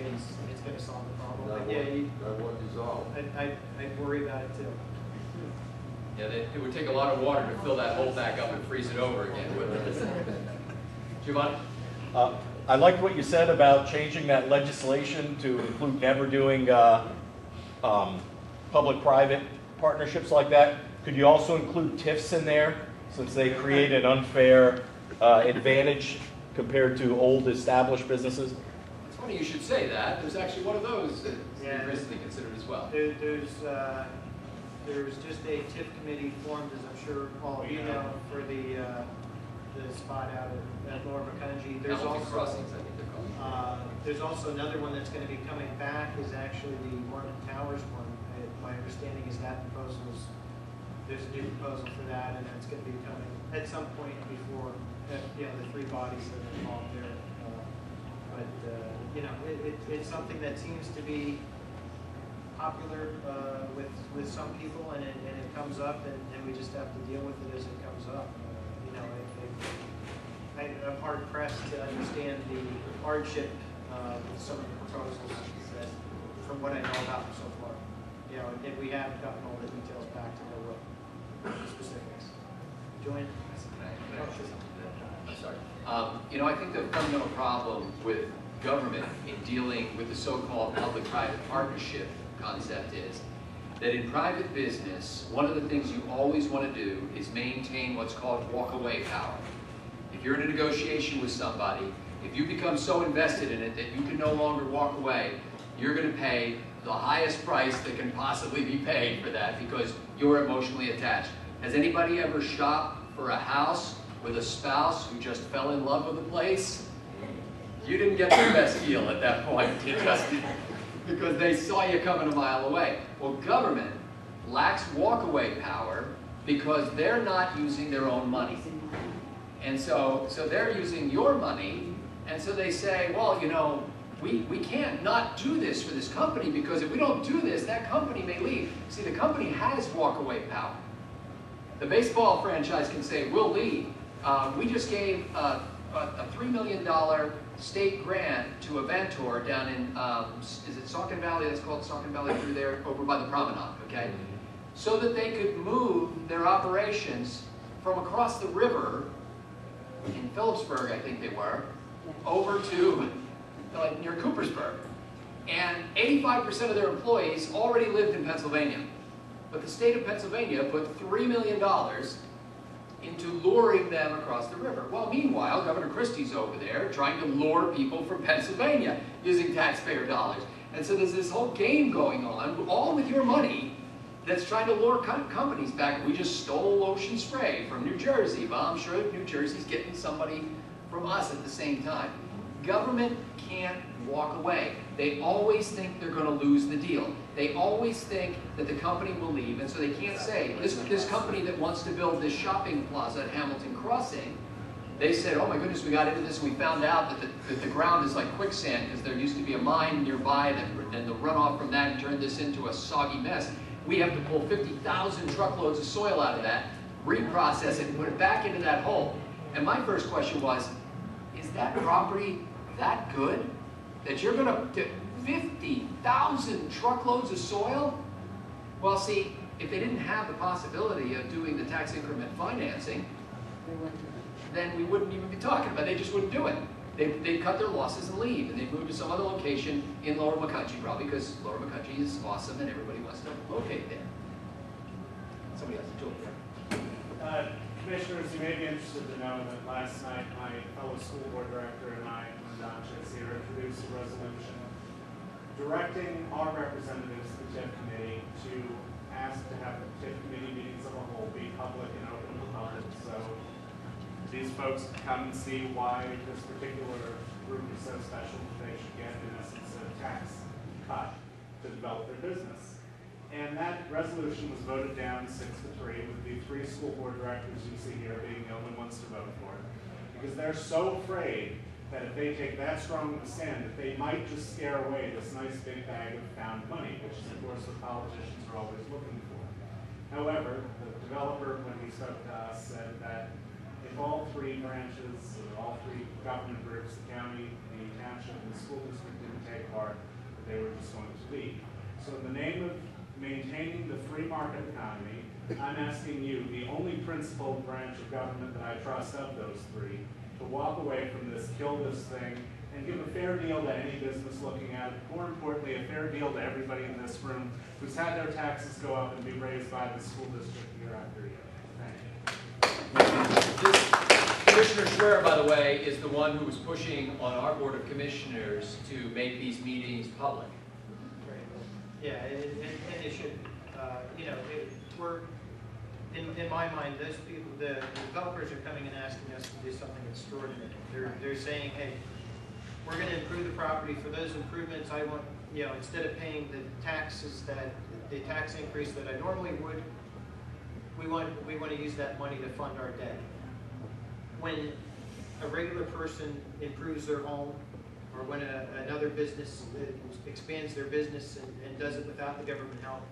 it's gonna solve the problem. But yeah, That won't dissolve. I'd worry about it too. Yeah, it would take a lot of water to fill that hole back up and freeze it over again, wouldn't it? Giovanni? I liked what you said about changing that legislation to include never doing public-private partnerships like that. Could you also include TIFs in there, since they create an unfair advantage compared to old established businesses? It's funny you should say that. There's actually one of those that's recently considered as well. There's just a TIF committee formed, as I'm sure all of you know, for the spot out at Lower Macungie. There's Hamilton also Crossings, I think they're called. there's also another one that's going to be coming back, is actually the Martin Towers one. My understanding is that there's a new proposal for that, and that's going to be coming at some point before the three bodies that are involved there. It's something that seems to be popular with some people, and it comes up, and we just have to deal with it as it comes up. I'm hard pressed to understand the hardship with some of the proposals that, from what I know about them so far. And we haven't gotten all the details back to know what the specifics. Joanne? I'm sorry. I think the fundamental problem with government in dealing with the so-called public-private partnership concept is that in private business, one of the things you always want to do is maintain what's called walk-away power. If you're in a negotiation with somebody, if you become so invested in it that you can no longer walk away, you're going to pay the highest price that can possibly be paid for that because you're emotionally attached. Has anybody ever shopped for a house with a spouse who just fell in love with the place? You didn't get the best deal at that point, you just because they saw you coming a mile away. Well, government lacks walkaway power because they're not using their own money. And so they're using your money, and so they say, well, we can't not do this for this company because if we don't do this, that company may leave. See, the company has walkaway power. The baseball franchise can say, we'll leave. We just gave a $3 million state grant to a Ventor down in, is it Saucon Valley? That's called Saucon Valley through there, over by the promenade, okay? So that they could move their operations from across the river in Phillipsburg, I think they were, over to near Coopersburg. And 85% of their employees already lived in Pennsylvania. But the state of Pennsylvania put $3 million into luring them across the river. Well, meanwhile, Governor Christie's over there trying to lure people from Pennsylvania using taxpayer dollars. And so there's this whole game going on, all with your money, that's trying to lure companies back. We just stole Ocean Spray from New Jersey. Well, I'm sure New Jersey's getting somebody from us at the same time. Government can't walk away. They always think they're going to lose the deal. They always think that the company will leave, and so they can't say, this company that wants to build this shopping plaza at Hamilton Crossing, they said, oh my goodness, we got into this, and we found out that the ground is like quicksand because there used to be a mine nearby, and the runoff from that turned this into a soggy mess. We have to pull 50,000 truckloads of soil out of that, reprocess it, and put it back into that hole. And my first question was, is that property that good that you're going to get 50,000 truckloads of soil? Well, see, if they didn't have the possibility of doing the tax increment financing, then we wouldn't even be talking about it. They just wouldn't do it. They'd cut their losses and leave, and they'd move to some other location in Lower Macungie, probably because Lower Macungie is awesome and everybody wants to locate there. Somebody else, Julie. Commissioners, you may be interested to know that last night my fellow school board director and I, Don here, introduced a resolution directing our representatives to the TIF committee to ask to have the TIF committee meetings of a whole be public and open to the public. So these folks can come and see why this particular group is so special that they should get, in essence, a tax cut to develop their business. And that resolution was voted down 6-3, with the 3 school board directors you see here being the only ones to vote for it. Because they're so afraid that if they take that strong of a stand, that they might just scare away this nice big bag of found money, which is, of course, what politicians are always looking for. However, the developer, when he spoke to us, said that in all three branches, or all three government groups, the county, the township, and the school district didn't take part, that they were just going to leave. So in the name of maintaining the free market economy, I'm asking you, the only principled branch of government that I trust of those three, to walk away from this, kill this thing, and give a fair deal to any business looking at it. More importantly, a fair deal to everybody in this room who's had their taxes go up and be raised by the school district year after year. Thank you. Commissioner Schware, by the way, is the one who was pushing on our Board of Commissioners to make these meetings public. Yeah, and it should, you know, we're, in my mind, those people, the developers are coming and asking us to do something extraordinary. They're saying, hey, we're going to improve the property. For those improvements, I want, you know, instead of paying the taxes the tax increase that I normally would, we want to use that money to fund our debt. When a regular person improves their home, or when another business expands their business and does it without the government help,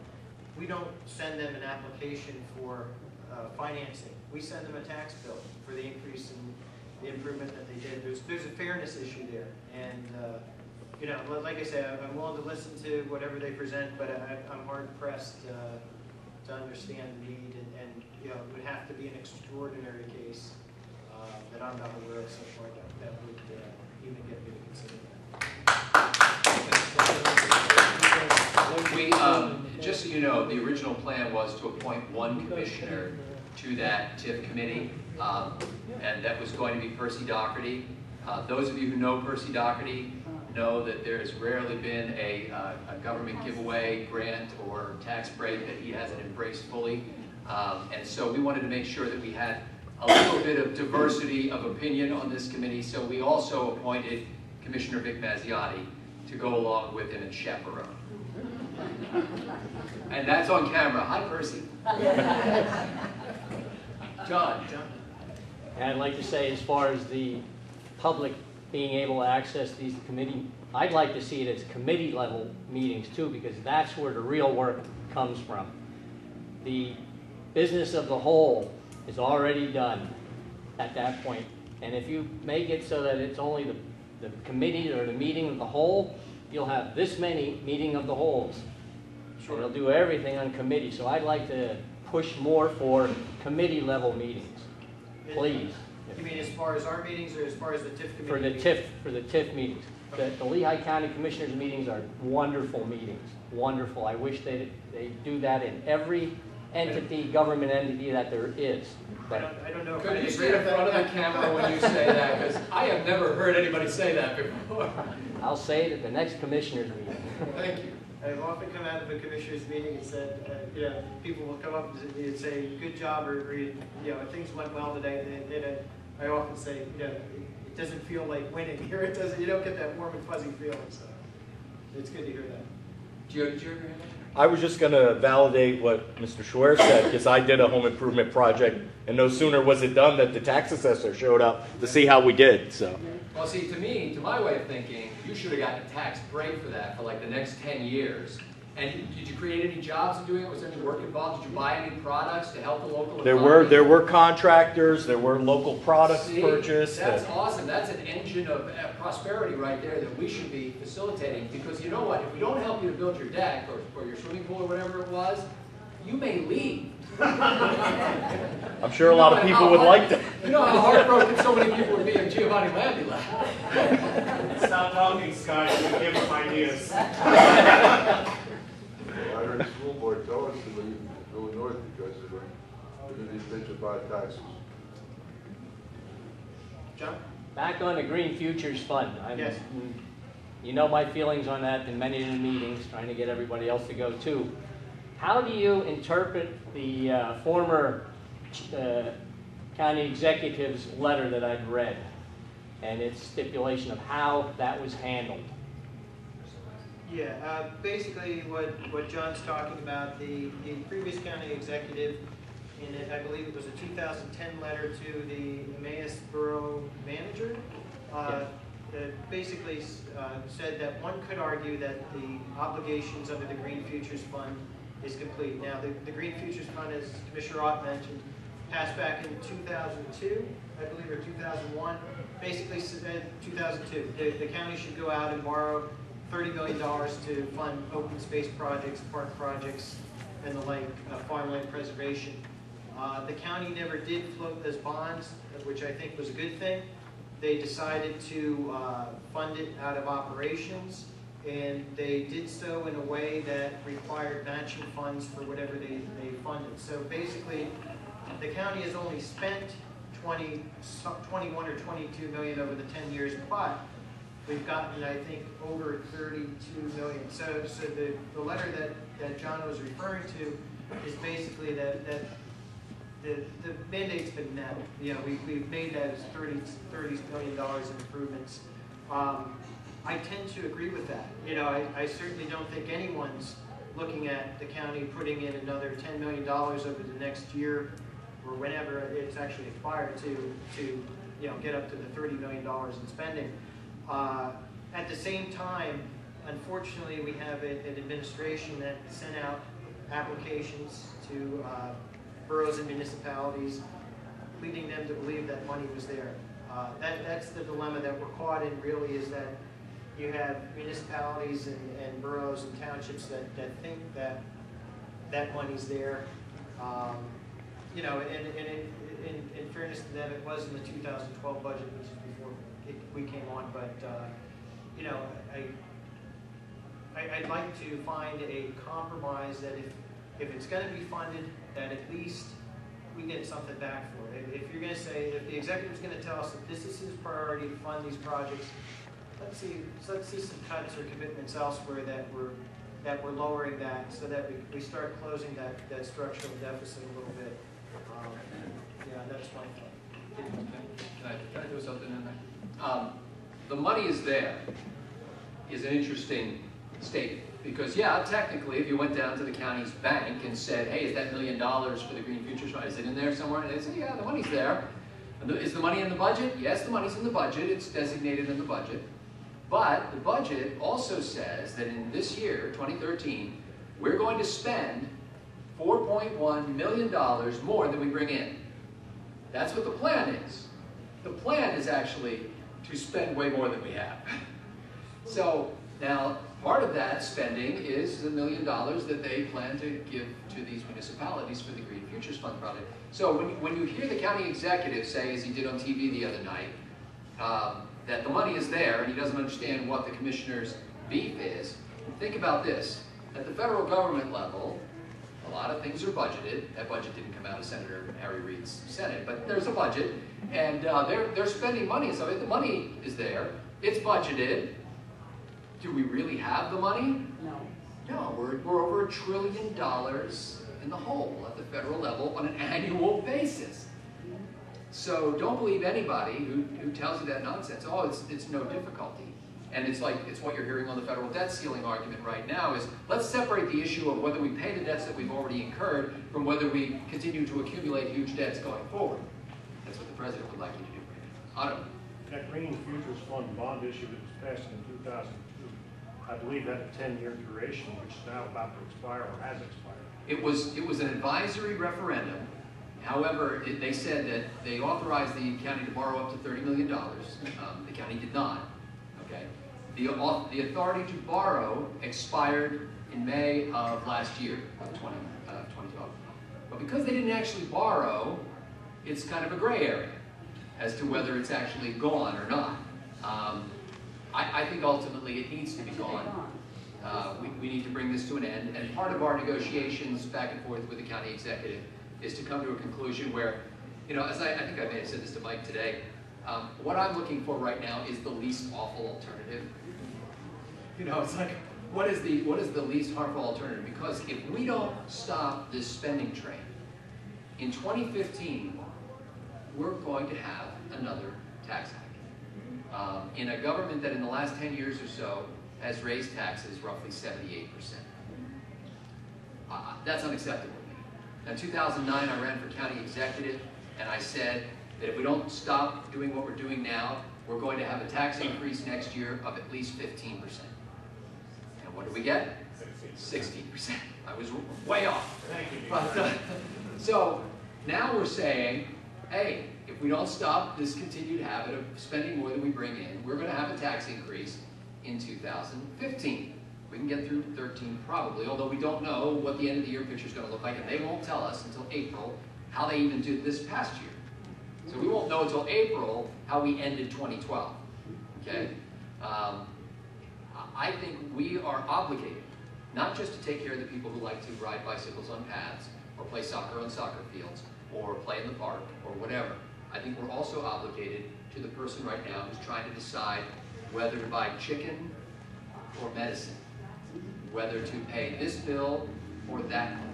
we don't send them an application for financing. We send them a tax bill for the increase in the improvement that they did. There's a fairness issue there, and you know, like I said, I'm willing to listen to whatever they present, but I'm hard pressed to understand the need, and you know, it would have to be an extraordinary case that I'm not aware of so far that would even get me to consider that. Just so you know, the original plan was to appoint one commissioner to that TIF committee, and that was going to be Percy Doherty. Those of you who know Percy Doherty know that there's rarely been a government giveaway, grant, or tax break that he hasn't embraced fully. And so we wanted to make sure that we had a little bit of diversity of opinion on this committee, so we also appointed Commissioner Vic Mazziotti to go along with him and chaperone. And that's on camera. Hi, Percy. John. And I'd like to say, as far as the public being able to access these committee, I'd like to see it as committee level meetings too, because that's where the real work comes from. The business of the whole is already done at that point. And if you make it so that it's only the committee or the meeting of the whole, you'll have this many meeting of the wholes. Sure. They'll do everything on committee. So I'd like to push more for committee level meetings, please. You mean as far as our meetings, or as far as the TIF committee? For the TIF meetings. The Lehigh County Commissioners meetings are wonderful meetings. Wonderful. I wish they do that in every entity, government entity that there is. But I don't know. Could you stand in front of the camera when you say that? Because I have never heard anybody say that before. I'll say it at the next commissioners meeting. Thank you. I've often come out of a commissioner's meeting and said, you know, people will come up and say, good job, or you know, things went well today. And I often say, you know, it doesn't feel like winning here. It doesn't. You don't get that warm and fuzzy feeling. So it's good to hear that. Did you ever hear that? I was just going to validate what Mr. Schware said, because I did a home improvement project, and no sooner was it done that the tax assessor showed up to see how we did. So. Well, see, to me, to my way of thinking, you should have gotten a tax break for that for like the next 10 years. And did you create any jobs in doing it? Was there any work involved? Did you buy any products to help the local economy? There were contractors, there were local products purchased. That's awesome. That's an engine of prosperity right there that we should be facilitating. Because you know what? If we don't help you to build your deck or your swimming pool or whatever it was, you may leave. I'm sure a lot of people would like that. You know how heartbroken so many people would be if Giovanni Landi left. Stop talking, Scott. You give them ideas. I heard the school board tell us to leave, go north because they're going to be bitch about taxes. John? Back on the Green Futures Fund. Yes. You know my feelings on that in many of the meetings, trying to get everybody else to go too. How do you interpret the former county executive's letter that I've read and its stipulation of how that was handled? Yeah, basically what John's talking about, the previous county executive, I believe it was a 2010 letter to the Emmaus Borough manager, basically said that one could argue that the obligations under the Green Futures Fund is complete. Now, the Green Futures Fund, as Commissioner Ott mentioned, passed back in 2002, I believe, or 2001, basically said 2002. The county should go out and borrow $30 million to fund open space projects, park projects, and the like, farmland preservation. The county never did float those bonds, which I think was a good thing. They decided to fund it out of operations, and they did so in a way that required matching funds for whatever they funded. So basically, the county has only spent 21 or 22 million over the 10 years, but we've gotten, I think, over 32 million. So the letter that John was referring to is basically that the mandate's been met. You know, we've made that as $30 million in improvements. I tend to agree with that. You know, I certainly don't think anyone's looking at the county putting in another $10 million over the next year or whenever it's actually expired to you know, get up to the $30 million in spending. At the same time, unfortunately, we have an administration that sent out applications to boroughs and municipalities, leading them to believe that money was there. That's the dilemma that we're caught in, really, is that you have municipalities and boroughs and townships that think that money's there. You know, and in fairness to them, it was in the 2012 budget, which is before we came on, but you know, I'd like to find a compromise that if it's going to be funded, that at least we get something back for it. If you're going to say, if the executive's going to tell us that this is his priority to fund these projects, let's see some cuts or commitments elsewhere that we're lowering that, so that we start closing that structural deficit a little bit. Yeah, that's my thought. Can I do something in there? The money is there is an interesting statement, because yeah, technically, if you went down to the county's bank and said, hey, is that $1 million for the Green Futures Fund, is it in there somewhere? And they say, yeah, the money's there. Is the money in the budget? Yes, the money's in the budget. It's designated in the budget. But the budget also says that in this year, 2013, we're going to spend $4.1 million more than we bring in. That's what the plan is. The plan is actually to spend way more than we have. So now, part of that spending is the $1 million that they plan to give to these municipalities for the Green Futures Fund project. So when you hear the county executive say, as he did on TV the other night, that the money is there and he doesn't understand what the commissioner's beef is, think about this. At the federal government level, a lot of things are budgeted. That budget didn't come out of Senator Harry Reid's Senate, but there's a budget, and they're spending money. So the money is there. It's budgeted. Do we really have the money? No. No, we're over $1 trillion in the hole at the federal level on an annual basis. So don't believe anybody who tells you that nonsense. Oh, it's no difficulty. And it's like, it's what you're hearing on the federal debt ceiling argument right now is, let's separate the issue of whether we pay the debts that we've already incurred from whether we continue to accumulate huge debts going forward. That's what the president would like you to do. Otto. That Green Futures Fund bond issue that was passed in 2002, I believe had a 10-year duration, which is now about to expire or has expired. It was an advisory referendum. However, they said that they authorized the county to borrow up to $30 million. The county did not. Okay. The authority to borrow expired in May of last year, of 2012. But because they didn't actually borrow, it's kind of a gray area as to whether it's actually gone or not. I think ultimately it needs to be gone. We need to bring this to an end, and part of our negotiations back and forth with the county executive is to come to a conclusion where, you know, as I think I may have said this to Mike today, what I'm looking for right now is the least awful alternative. You know, it's like, what is the least harmful alternative? Because if we don't stop this spending train, in 2015, we're going to have another tax hike. In a government that in the last 10 years or so has raised taxes roughly 78%. That's unacceptable to me. In 2009, I ran for county executive, and I said that if we don't stop doing what we're doing now, we're going to have a tax increase next year of at least 15%. And what do we get? 16%. I was way off. Thank you. But, so Now we're saying, hey, if we don't stop this continued habit of spending more than we bring in, we're going to have a tax increase in 2015. We can get through 13 probably, although we don't know what the end of the year picture is going to look like, and they won't tell us until April how they even did this past year. So we won't know until April how we ended 2012. Okay? I think we are obligated not just to take care of the people who like to ride bicycles on paths, or play soccer on soccer fields, or play in the park, or whatever. I think we're also obligated to the person right now who's trying to decide whether to buy chicken or medicine, whether to pay this bill or that bill.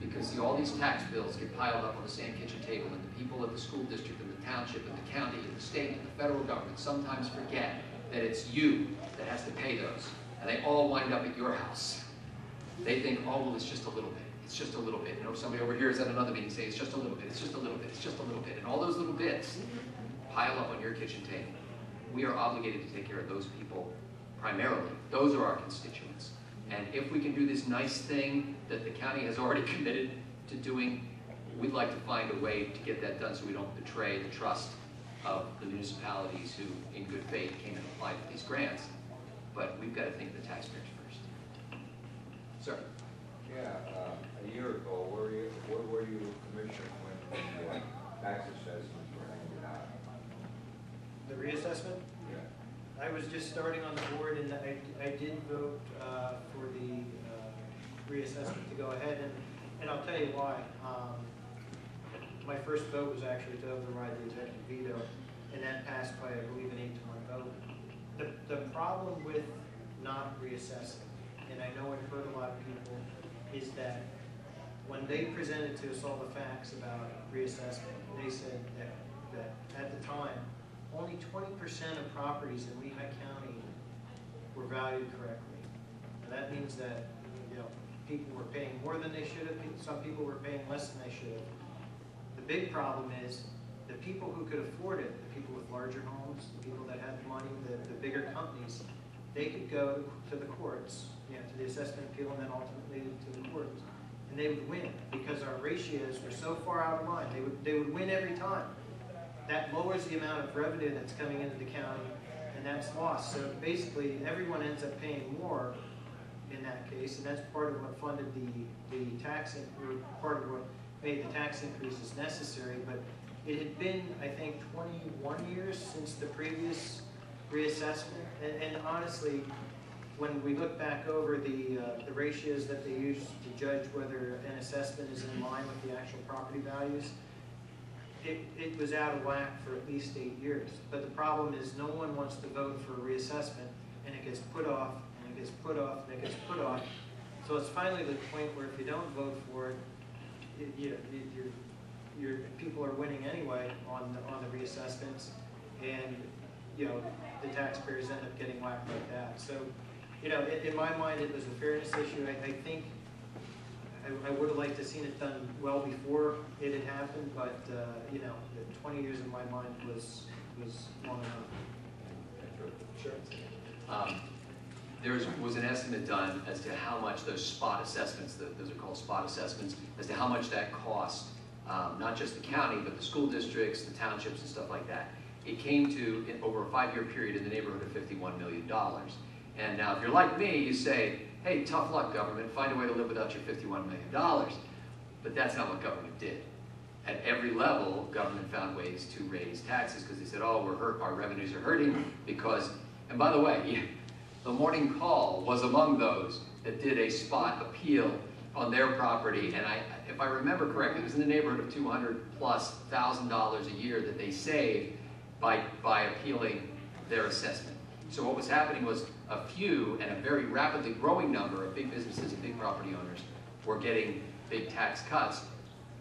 Because see, all these tax bills get piled up on the same kitchen table, and the people at the school district and the township and the county and the state and the federal government sometimes forget that it's you that has to pay those. And they all wind up at your house. They think, oh, well, it's just a little bit. It's just a little bit. You know, somebody over here is at another meeting saying, it's just a little bit, it's just a little bit, it's just a little bit. And all those little bits pile up on your kitchen table. We are obligated to take care of those people primarily. Those are our constituents. And if we can do this nice thing that the county has already committed to doing, we'd like to find a way to get that done so we don't betray the trust of the municipalities who, in good faith, came and applied for these grants. But we've got to think of the taxpayers first. Sir? Yeah, a year ago, where were you commissioner when the tax assessments were handed out? The reassessment? Yeah. I was just starting on the board, and I did vote for the reassessment to go ahead, and I'll tell you why. My first vote was actually to override the executive veto, and that passed by, I believe, an 8-to-1 vote. The problem with not reassessing, and I know I've heard a lot of people, is that when they presented to us all the facts about reassessment, they said that at the time, only 20% of properties in Lehigh County were valued correctly. And that means that, you know, people were paying more than they should have, some people were paying less than they should have. The big problem is the people who could afford it, the people with larger homes, the people that had the money, the bigger companies, they could go to the courts, you know, to the assessment appeal and then ultimately to the courts. And they would win because our ratios were so far out of line. They would win every time. That lowers the amount of revenue that's coming into the county, and that's lost. So basically, everyone ends up paying more in that case, and that's part of what funded the tax, or part of what made the tax increases necessary. But it had been, I think, 21 years since the previous reassessment, and honestly, when we look back over the ratios that they use to judge whether an assessment is in line with the actual property values, it was out of whack for at least 8 years. But the problem is no one wants to vote for a reassessment, and it gets put off, and it gets put off, and it gets put off. So it's finally the point where if you don't vote for it, your people are winning anyway on the reassessments, and you know the taxpayers end up getting whacked like that. So, you know, in my mind, it was a fairness issue. I think I would have liked to have seen it done well before it had happened, but you know, the 20 years in my mind was long enough. Sure. There was an estimate done as to how much those spot assessments, those are called spot assessments, as to how much that cost, not just the county, but the school districts, the townships, and stuff like that. It came to, over a 5-year period, in the neighborhood of $51 million. And now, if you're like me, you say, hey, tough luck, government, find a way to live without your $51 million. But that's not what government did. At every level, government found ways to raise taxes because they said, oh, we're hurt, our revenues are hurting because, and by the way, the Morning Call was among those that did a spot appeal on their property, and if I remember correctly, it was in the neighborhood of $200,000+ a year that they saved by appealing their assessment. So what was happening was a few and a very rapidly growing number of big businesses and big property owners were getting big tax cuts,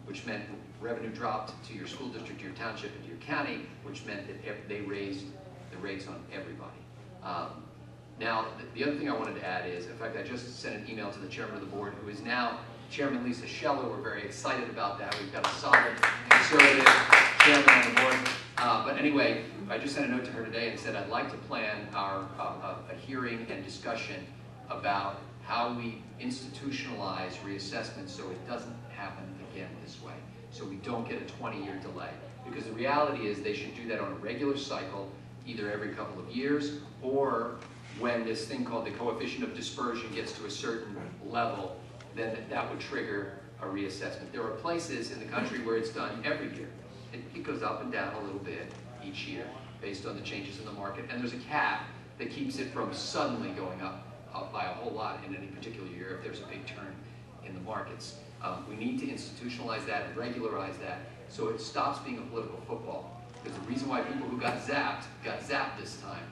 which meant revenue dropped to your school district, to your township, and to your county, which meant that they raised the rates on everybody. Now, the other thing I wanted to add is, in fact, I just sent an email to the chairman of the board, who is now Chairman Lisa Scheller. We're very excited about that. We've got a solid conservative chairman on the board. But anyway, I just sent a note to her today and said I'd like to plan a hearing and discussion about how we institutionalize reassessment so it doesn't happen again this way. so we don't get a 20-year delay. Because the reality is they should do that on a regular cycle, either every couple of years, or when this thing called the coefficient of dispersion gets to a certain level, then that would trigger a reassessment. There are places in the country where it's done every year. It goes up and down a little bit each year based on the changes in the market, and there's a cap that keeps it from suddenly going up by a whole lot in any particular year if there's a big turn in the markets. We need to institutionalize that and regularize that so it stops being a political football. Because the reason why people who got zapped this time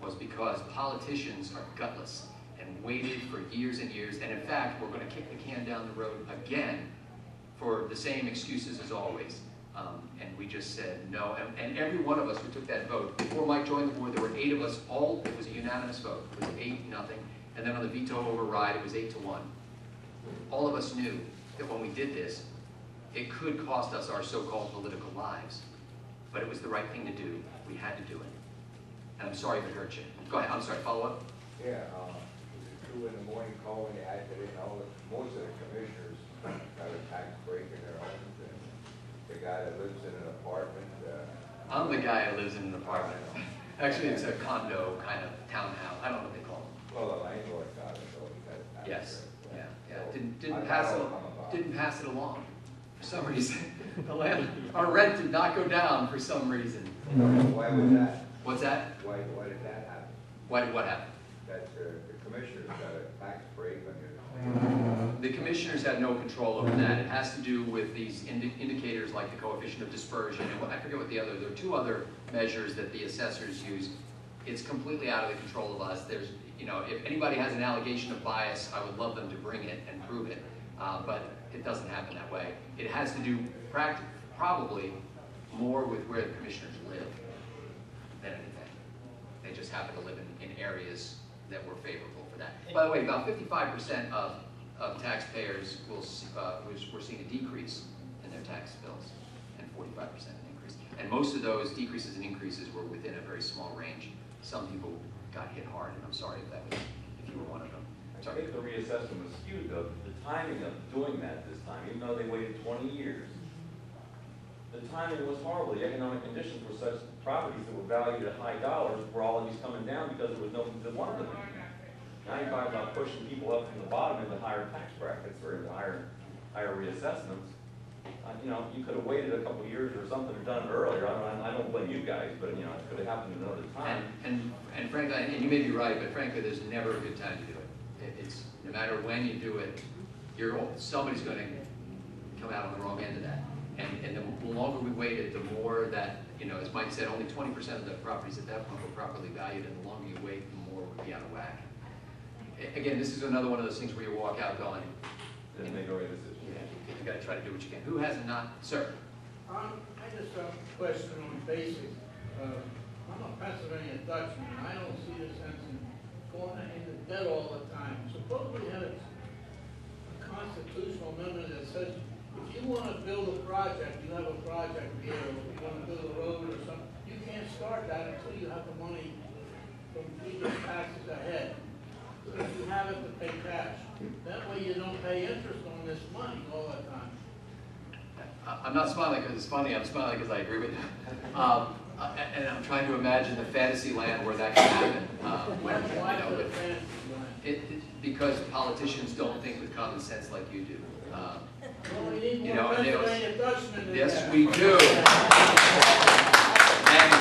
was because politicians are gutless and waited for years and years, and in fact, we're going to kick the can down the road again for the same excuses as always. And we just said no, and every one of us who took that vote, before Mike joined the board, there were 8 of us, it was a unanimous vote. It was 8-0, and then on the veto override, it was 8-1. All of us knew that when we did this, it could cost us our so-called political lives, but it was the right thing to do. We had to do it. And I'm sorry if it hurt you. Go ahead, I'm sorry, follow up? Yeah, it's 2 in the morning calling, they acted in most of the commissioners got a tax break in their homes, and the guy that lives in an apartment. I'm the guy who lives in an apartment. Actually, it's a condo kind of townhouse. I don't know what they call them. Well, the landlord got it, so he got a tax Yes, break. yeah. So, Didn't pass it along for some reason. Our rent did not go down for some reason. Why was that? What's that? Why did that happen? Why did what happen? That the commissioners got a tax break on your. The commissioners had no control over that. It has to do with these indicators like the coefficient of dispersion, and I forget what there are 2 other measures that the assessors use. It's completely out of the control of us. There's, if anybody has an allegation of bias, I would love them to bring it and prove it, but it doesn't happen that way. It has to do probably more with where the commissioners live than anything. They just happen to live in areas that were favorable for that. By the way, about 55% of taxpayers we're seeing a decrease in their tax bills, and 45% an increase. And most of those decreases and increases were within a very small range. Some people got hit hard, and I'm sorry if you were one of them. I think the reassessment was skewed, though. The timing of doing that this time, even though they waited 20 years, the timing was horrible. The economic conditions were such properties that were valued at high dollars were all of these coming down because there was no one that wanted them. Now you talk about pushing people up from the bottom into higher tax brackets or into higher reassessments. You could have waited a couple of years or something or done it earlier. I don't blame you guys, but it could have happened another time. And frankly, and you may be right, but frankly, there's never a good time to do it. It's no matter when you do it, somebody's going to come out on the wrong end of that. And the longer we waited, the more that, as Mike said, only 20% of the properties at that point were properly valued, and the longer you wait, the more would be out of whack. Again, this is another one of those things where you walk out going, Didn't make a right decision. you got to try to do what you can. Who has not? Sir. I just have a question on basic. I'm a Pennsylvania Dutchman, and I don't see the sense in going into debt all the time. Suppose we had a constitutional amendment that says if you want to build a project, you have a project here, or if you want to build a road or something, you can't start that until you have the money from previous taxes ahead. So if you have it to pay cash, that way you don't pay interest on this money all the time. I'm not smiling because it's funny. I'm smiling because I agree with you. And I'm trying to imagine the fantasy land where that can happen. Because politicians don't think with common sense like you do. We need more Pennsylvania Dutchmen. Yes, we do. And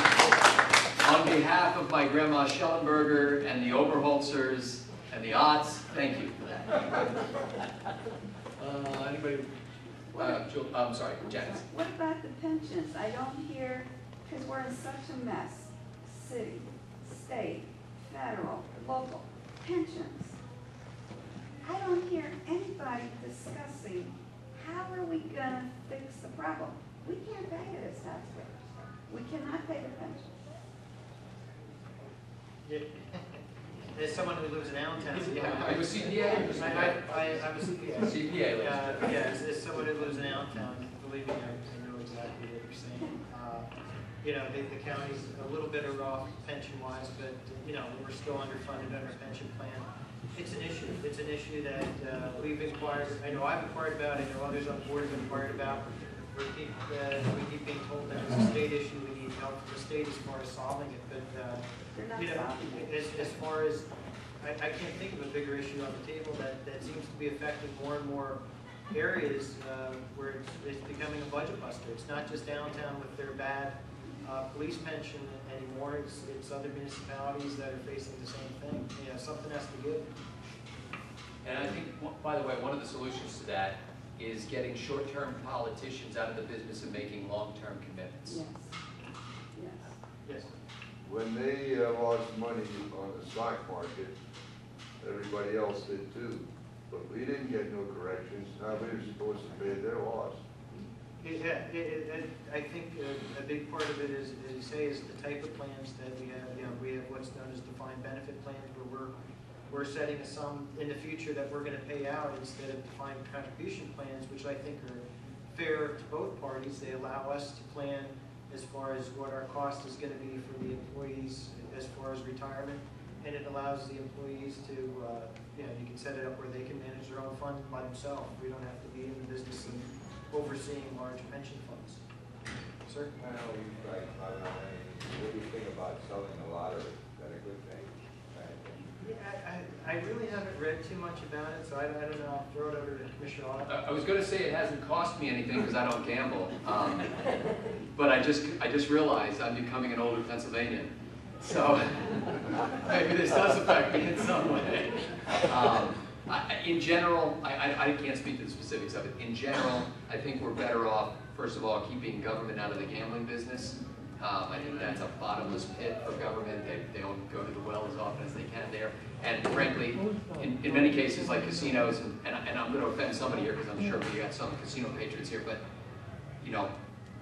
on behalf of my grandma Schellenberger and the Oberholzers and the Otts, thank you for that. Anybody? I'm sorry, Janice. What about the pensions? I don't hear, because we're in such a mess. City, state, federal, local, pensions. I don't hear anybody discussing how are we going to fix the problem. We can't pay it as taxpayers. We cannot pay the pension. As someone who lives in Allentown, Are you a CPA? I'm a CPA. CPA. As someone who lives in Allentown, believe me, I know exactly what you're saying. The county's a little bit off pension-wise, but we're still underfunded on our pension plan. It's an issue. It's an issue that we've inquired. I know I've inquired about. I know others on board have inquired about. we keep being told that it's a state issue, we need help from the state as far as solving it, but, They're not you know, solving it. as far as, I can't think of a bigger issue on the table that seems to be affecting more and more areas where it's becoming a budget buster. It's not just downtown with their bad police pension anymore, it's other municipalities that are facing the same thing. You know, something has to give. And I think, by the way, one of the solutions to that is getting short-term politicians out of the business of making long-term commitments. Yes. Yes. Yes. When they lost money on the stock market, everybody else did too. But we didn't get no corrections. Now we were supposed to pay their loss. Yeah, I think a big part of it is, as you say, is the type of plans that we have. You know, we have what's known as defined benefit plans, where we're setting a sum in the future that we're going to pay out instead of defined contribution plans, which I think are fair to both parties. They allow us to plan as far as what our cost is going to be for the employees as far as retirement, and it allows the employees to, you know, you can set it up where they can manage their own fund by themselves. We don't have to be in the business of overseeing large pension funds. Sir? I know you like, what do you think about selling the lottery? Is that a good thing? Yeah, I really haven't read too much about it, so I don't know. I'll throw it over to Commissioner Otto. I was going to say it hasn't cost me anything because I don't gamble, but I just realized I'm becoming an older Pennsylvanian, so maybe this does affect me in some way. In general, I can't speak to the specifics of it. In general, I think we're better off, first of all, keeping government out of the gambling business. I think that's a bottomless pit for government. They don't go to the well as often as they can there. And frankly, in many cases like casinos, and I'm going to offend somebody here because I'm sure we got some casino patrons here, but you know,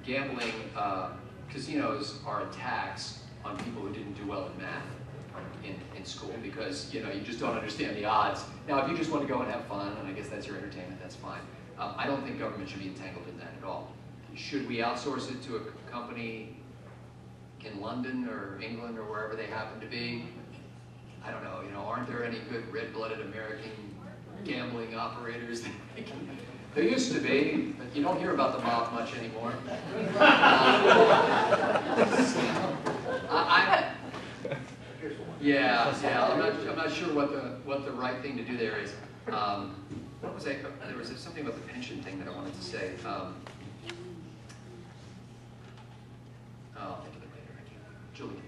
gambling, casinos are a tax on people who didn't do well in math in school because, you know, you just don't understand the odds. Now, if you just want to go and have fun, and I guess that's your entertainment, that's fine. I don't think government should be entangled in that at all. Should we outsource it to a company in London or England or wherever they happen to be? I don't know, you know, aren't there any good red-blooded American gambling operators? There used to be, but you don't hear about the mob much anymore. I'm not sure what the right thing to do there is. What was I? There was something about the pension thing that I wanted to say. I'll think of it later. Julie.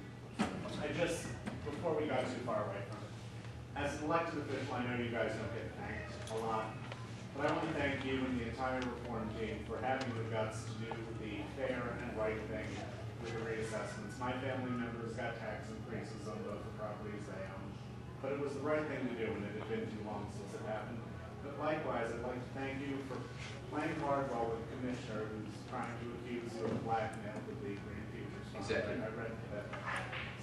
Before we got too far away from it, as an elected official, I know you guys don't get thanked a lot, but I want to thank you and the entire reform team for having the guts to do the fair and right thing with the reassessments. My family members got tax increases on both the properties they own, but it was the right thing to do, and it had been too long since it happened. But likewise, I'd like to thank you for playing hardball with the commissioner who's trying to accuse you of blackmail with the Green Futures Fund. Exactly. I read that.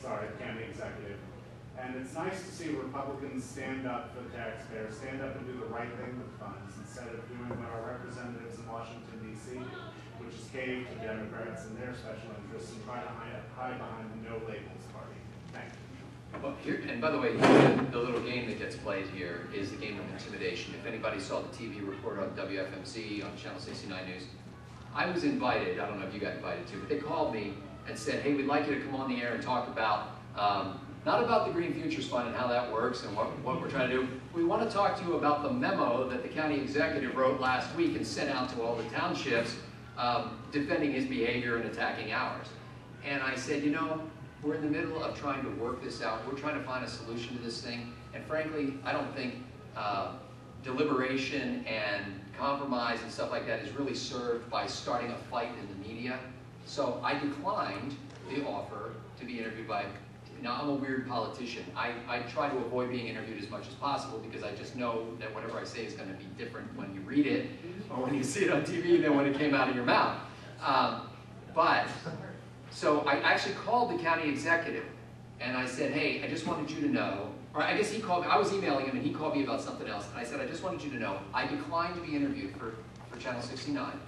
Sorry, the county executive. And it's nice to see Republicans stand up for the taxpayers, stand up and do the right thing with funds instead of doing what our representatives in Washington, D.C., which is cave to Democrats and their special interests and try to hide behind the no labels party. Thank you. Well, here, and by the way, the little game that gets played here is the game of intimidation. If anybody saw the TV report on WFMC, on Channel 69 News, I was invited, I don't know if you got invited too, but they called me and said, hey, we'd like you to come on the air and talk about, not about the Green Futures Fund and how that works and what we're trying to do. We want to talk to you about the memo that the county executive wrote last week and sent out to all the townships defending his behavior and attacking ours. And I said, you know, we're in the middle of trying to work this out. We're trying to find a solution to this thing. And frankly, I don't think deliberation and compromise and stuff like that is really served by starting a fight in the media. So I declined the offer to be interviewed by, now I'm a weird politician. I try to avoid being interviewed as much as possible because I just know that whatever I say is going to be different when you read it or when you see it on TV than when it came out of your mouth. So I actually called the county executive and I said, hey, I just wanted you to know, or I guess he called me, I was emailing him and he called me about something else. And I said, I just wanted you to know, I declined to be interviewed for Channel 69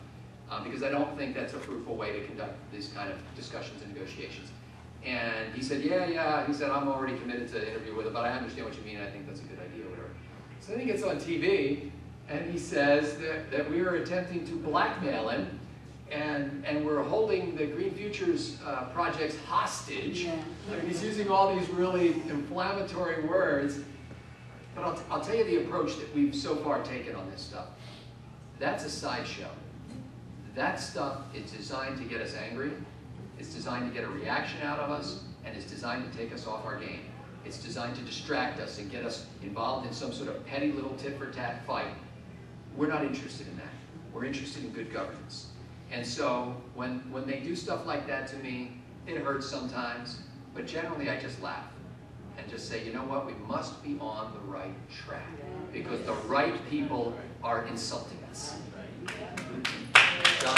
because I don't think that's a fruitful way to conduct these kind of discussions and negotiations. And he said, yeah, he said, I'm already committed to interview with him, but I understand what you mean, I think that's a good idea, whatever. So then he gets on TV and he says that we are attempting to blackmail him and we're holding the Green Futures projects hostage. Yeah. I mean, he's using all these really inflammatory words. But I'll tell you the approach that we've so far taken on this stuff. That's a sideshow. That stuff is designed to get us angry. It's designed to get a reaction out of us, and it's designed to take us off our game. It's designed to distract us and get us involved in some sort of petty little tit-for-tat fight. We're not interested in that. We're interested in good governance. And so when they do stuff like that to me, it hurts sometimes, but generally I just laugh and just say, you know what, we must be on the right track because the right people are insulting us. John?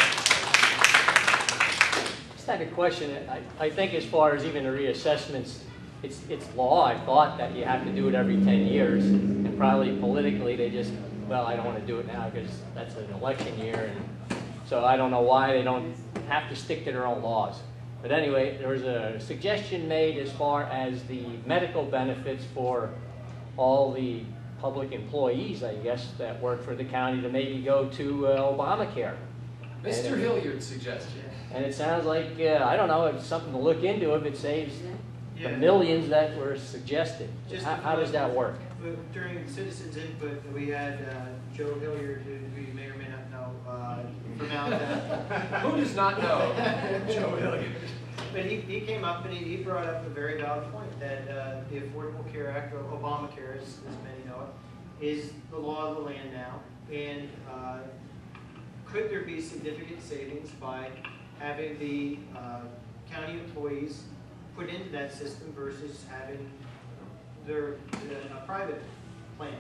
Just had a question. I think as far as even the reassessments, it's law. I thought that you have to do it every 10 years, and probably politically they just, well, I don't want to do it now because that's an election year, and so I don't know why they don't have to stick to their own laws. But anyway, there was a suggestion made as far as the medical benefits for all the public employees, I guess, that work for the county to maybe go to Obamacare. Mr. Hilliard's suggestion. And it sounds like, I don't know, it's something to look into if it saves the millions that were suggested. How does that work? During citizens input, we had Joe Hilliard, who you may or may not know, from out Who does not know Joe Hilliard? But he came up and he brought up a very valid point that the Affordable Care Act, or Obamacare, as many know it, is the law of the land now. And could there be significant savings by having the county employees put into that system versus having a private plan?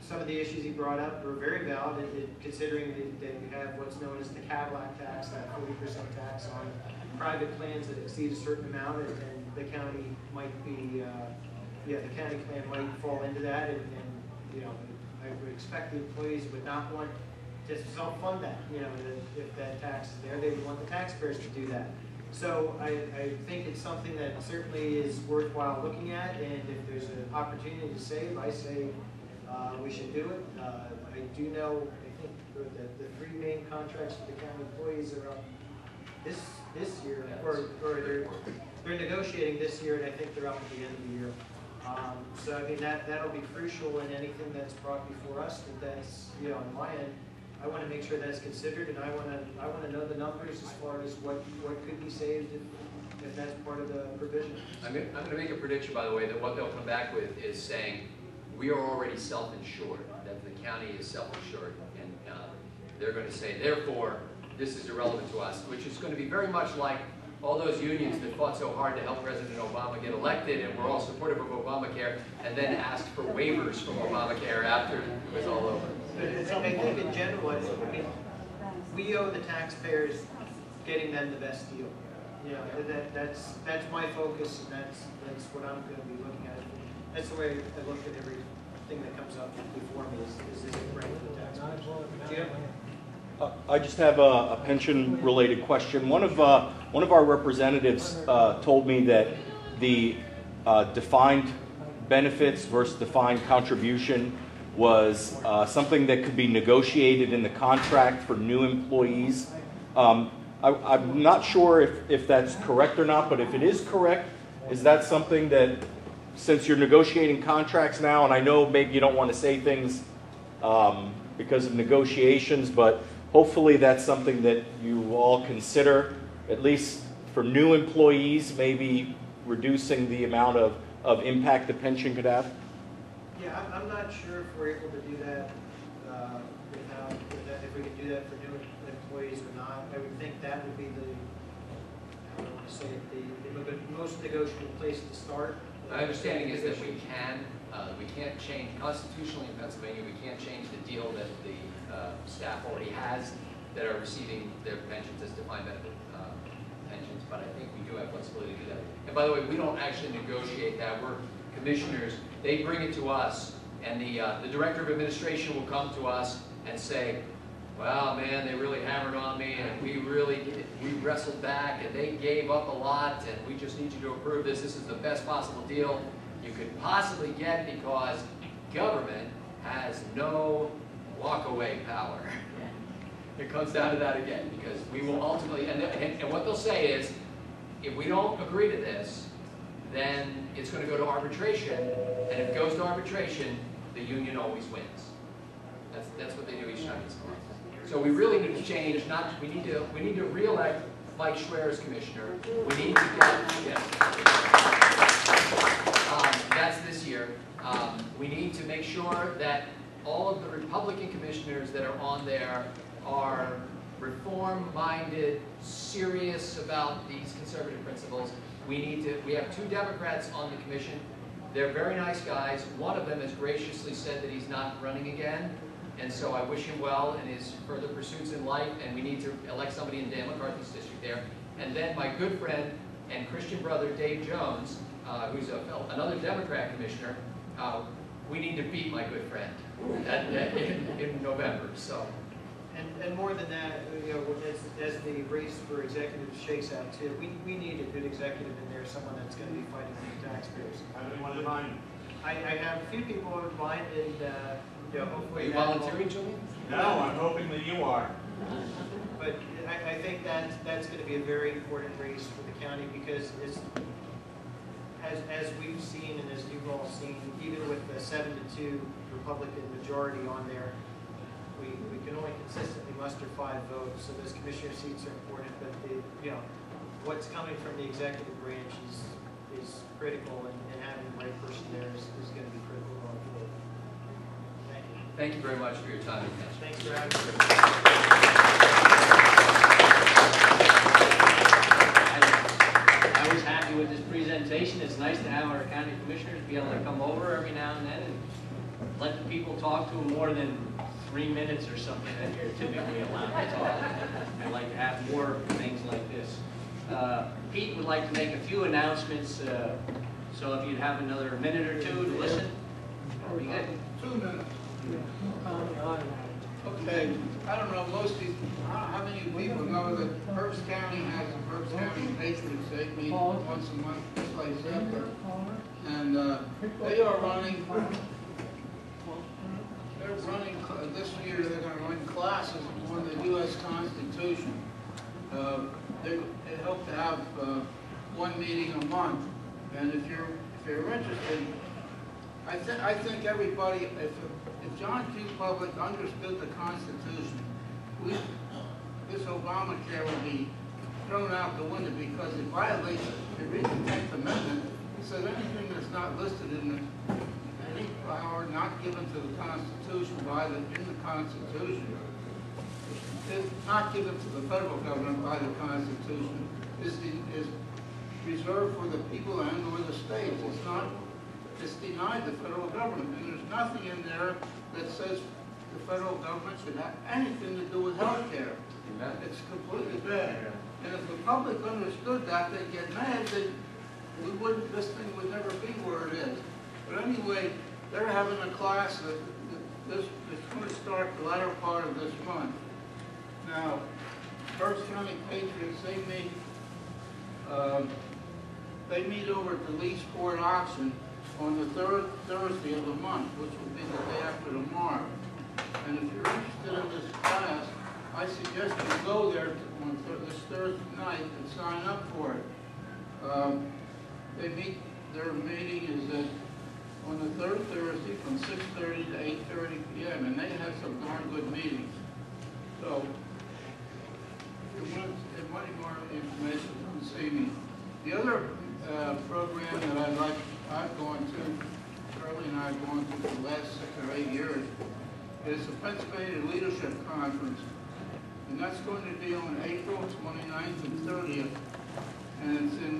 Some of the issues he brought up were very valid, considering that you have what's known as the Cadillac tax, that 40% tax on private plans that exceed a certain amount, and the county might be, the county plan might fall into that, and you know, I would expect the employees would not want to self-fund that. You know, if that tax is there, they would want the taxpayers to do that. So I think it's something that certainly is worthwhile looking at, and if there's an opportunity to save, I say we should do it. I do know, I think the three main contracts for the county employees are up this year, or they're negotiating this year, and I think they're up at the end of the year. So I mean that'll be crucial in anything that's brought before us. That's, you know, on my end, I want to make sure that's considered, and I want to know the numbers as far as what could be saved if that's part of the provision. I'm going to make a prediction, by the way, that what they'll come back with is saying we are already self-insured, that the county is self-insured, and they're going to say, therefore, this is irrelevant to us, which is going to be very much like all those unions that fought so hard to help President Obama get elected and were all supportive of Obamacare, and then asked for waivers from Obamacare after it was all over. I think in general, I mean, we owe the taxpayers getting them the best deal. You know, that's my focus, and that's what I'm going to be looking at. That's the way I look at everything that comes up before me is it right for the taxpayers. Jim? I just have a pension-related question. One of our representatives told me that the defined benefits versus defined contribution was something that could be negotiated in the contract for new employees. I'm not sure if that's correct or not, but if it is correct, is that something that, since you're negotiating contracts now, and I know maybe you don't want to say things because of negotiations, but hopefully that's something that you all consider, at least for new employees, maybe reducing the amount of impact the pension could have? Yeah, I'm not sure if we're able to do that if we can do that for new employees or not. I would think that would be I don't want to say it, the most negotiable place to start. My understanding is that we can't change, constitutionally in Pennsylvania, we can't change the deal that the staff already has that are receiving their pensions as defined benefit pensions, but I think we do have flexibility to do that. And by the way, we don't actually negotiate that. We're commissioners. They bring it to us, and the director of administration will come to us and say, well, man, they really hammered on me, and we wrestled back, and they gave up a lot, and we just need you to approve this. This is the best possible deal you could possibly get because government has no walk-away power. It comes down to that again, because we will ultimately, and what they'll say is, if we don't agree to this, then it's going to go to arbitration, and if it goes to arbitration, the union always wins. That's what they do each time it's going. So we really need to change. We need to re-elect Mike Schware as commissioner. We need to get that's this year. We need to make sure that all of the Republican commissioners that are on there are reform-minded, serious about these conservative principles. We have 2 Democrats on the commission. They're very nice guys. One of them has graciously said that he's not running again, and so I wish him well in his further pursuits in life, and we need to elect somebody in Dan McCarthy's district there. And then my good friend and Christian brother Dave Jones, who's another Democrat commissioner, we need to beat my good friend in November. So. And more than that, you know, as the race for executive shakes out too, we need a good executive in there, someone that's going to be fighting for the taxpayers. Have anyone in mind? I have a few people in mind, and you know, hopefully. Are you volunteering, Julian? No, I'm hoping that you are. But I think that's going to be a very important race for the county, because it's, as we've seen and as you've all seen, even with the 7-2 Republican majority on there, we can only consistently muster 5 votes. So those commissioner seats are important, but you know, what's coming from the executive branch is critical, and having the right person there is going to be critical going forward. Thank you. Thank you very much for your time and attention. Thanks for having me. I was happy with this presentation. It's nice to have our county commissioners be able to come over every now and then and let the people talk to them more than 3 minutes or something that you're typically allowed to talk. I'd like to have more things like this. Pete would like to make a few announcements, so if you'd have another minute or 2 to listen, that'd be good. 2 minutes. Okay, I don't know, most people, how many people know that Herbst County has a Herbst County Patriots Day meeting once a month, just like CEPTA. And they are running, this year they're going to run classes on the U.S. Constitution. They hope to have 1 meeting a month. And if you're interested, I think everybody, if John Q. Public understood the Constitution, this Obamacare would be thrown out the window, because it violates, if you read the 10th Amendment, it says anything that's not listed in any power not given to the Constitution in the Constitution, is not given to the federal government by the Constitution, is reserved for the people and or the states. It's denied the federal government, and there's nothing in there that says the federal government should have anything to do with health care. It's completely bad. And if the public understood that, they'd get mad, this thing would never be where it is. But anyway, they're having a class that's going to start the latter part of this month. Now, Herbst County Patriots, they meet over at the Lee's Court auction on the 3rd Thursday of the month, which will be the day after tomorrow. And if you're interested in this class, I suggest you go there on this Thursday night and sign up for it. Their meeting is on the 3rd Thursday from 6:30 to 8:30 p.m. and they have some darn good meetings. So, if you want any more information, come see me. The other program that I've gone to, Charlie and I have gone to for the last 6 or 8 years, is the Pennsylvania Leadership Conference. And that's going to be on April 29th and 30th. And it's in,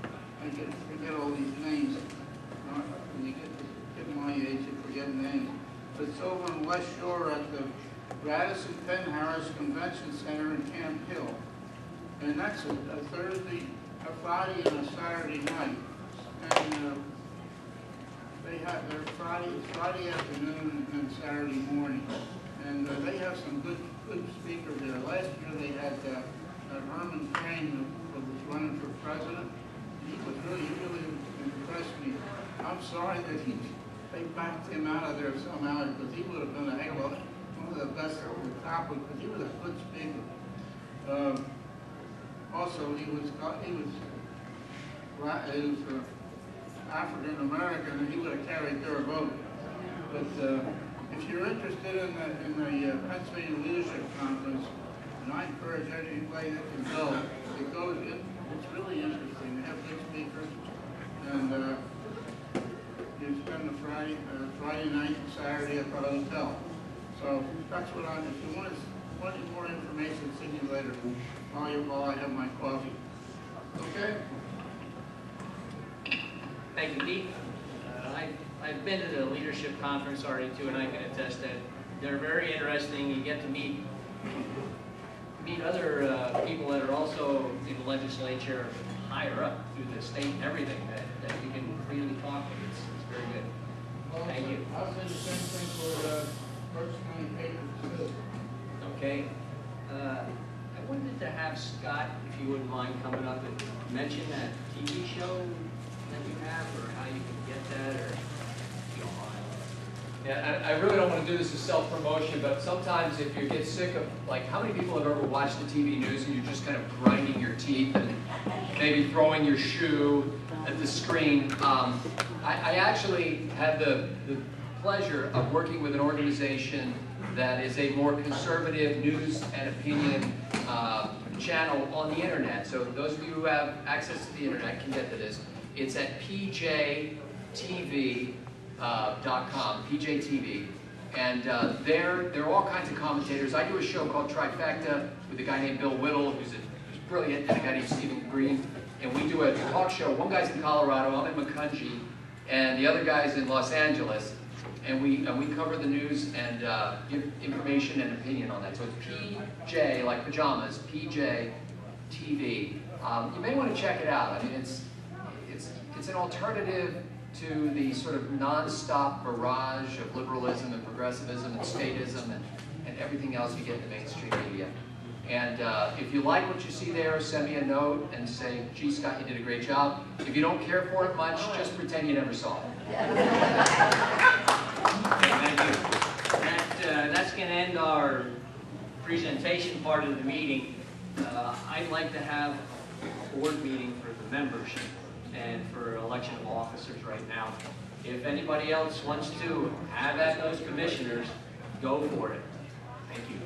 I forget all these names. When you get my age, you forget names. But it's over in West Shore at the Radisson Penn Harris Convention Center in Camp Hill. And that's a Friday and a Saturday night. And they're Friday afternoon and Saturday morning. And they have some good speakers there. Last year they had Herman Crane, who was running for president. He really impressed me. I'm sorry that they backed him out of there somehow, because he would have been a heck of a one of the best that we accomplished, because he was a good speaker. Also, he was African American, and he would have carried their vote. But if you're interested in the Pennsylvania Leadership Conference, and I encourage anybody that can go, it's really interesting. They have good speakers, and you spend the Friday night and Saturday at the hotel. So that's what if you want any more information, see me later while I have my coffee. Okay? Thank you, Pete. I've been to the leadership conference already too, and I can attest that they're very interesting. You get to meet other people that are also in the legislature higher up through the state and everything that you can freely talk with. It's very good. Well, Thank you. I'll say the same thing for First County papers too. Okay. I wanted to have Scott, if you wouldn't mind coming up and mention that TV show that you have, or how you can get that, or if you don't mind. Yeah, I really don't want to do this as self-promotion, but sometimes if you get sick of, like, how many people have ever watched the TV news and you're just kind of grinding your teeth and maybe throwing your shoe at the screen? I actually had the pleasure of working with an organization that is a more conservative news and opinion channel on the internet. So those of you who have access to the internet can get to this. It's at pjtv.com, PJTV, and there are all kinds of commentators. I do a show called Trifecta with a guy named Bill Whittle, who's brilliant, and a guy named Stephen Green, and we do a talk show. One guy's in Colorado, I'm in Macungie, and the other guy's in Los Angeles, and we cover the news and give information and opinion on that. So it's PJ, like pajamas, PJ TV. You may want to check it out. I mean, it's an alternative to the sort of non-stop barrage of liberalism and progressivism and statism and everything else you get in the mainstream media. And if you like what you see there, send me a note and say, gee, Scott, you did a great job. If you don't care for it much, just pretend you never saw it. Okay, thank you. That's going to end our presentation part of the meeting. I'd like to have a board meeting for the membership and for election of officers right now. If anybody else wants to have at those commissioners, go for it. Thank you.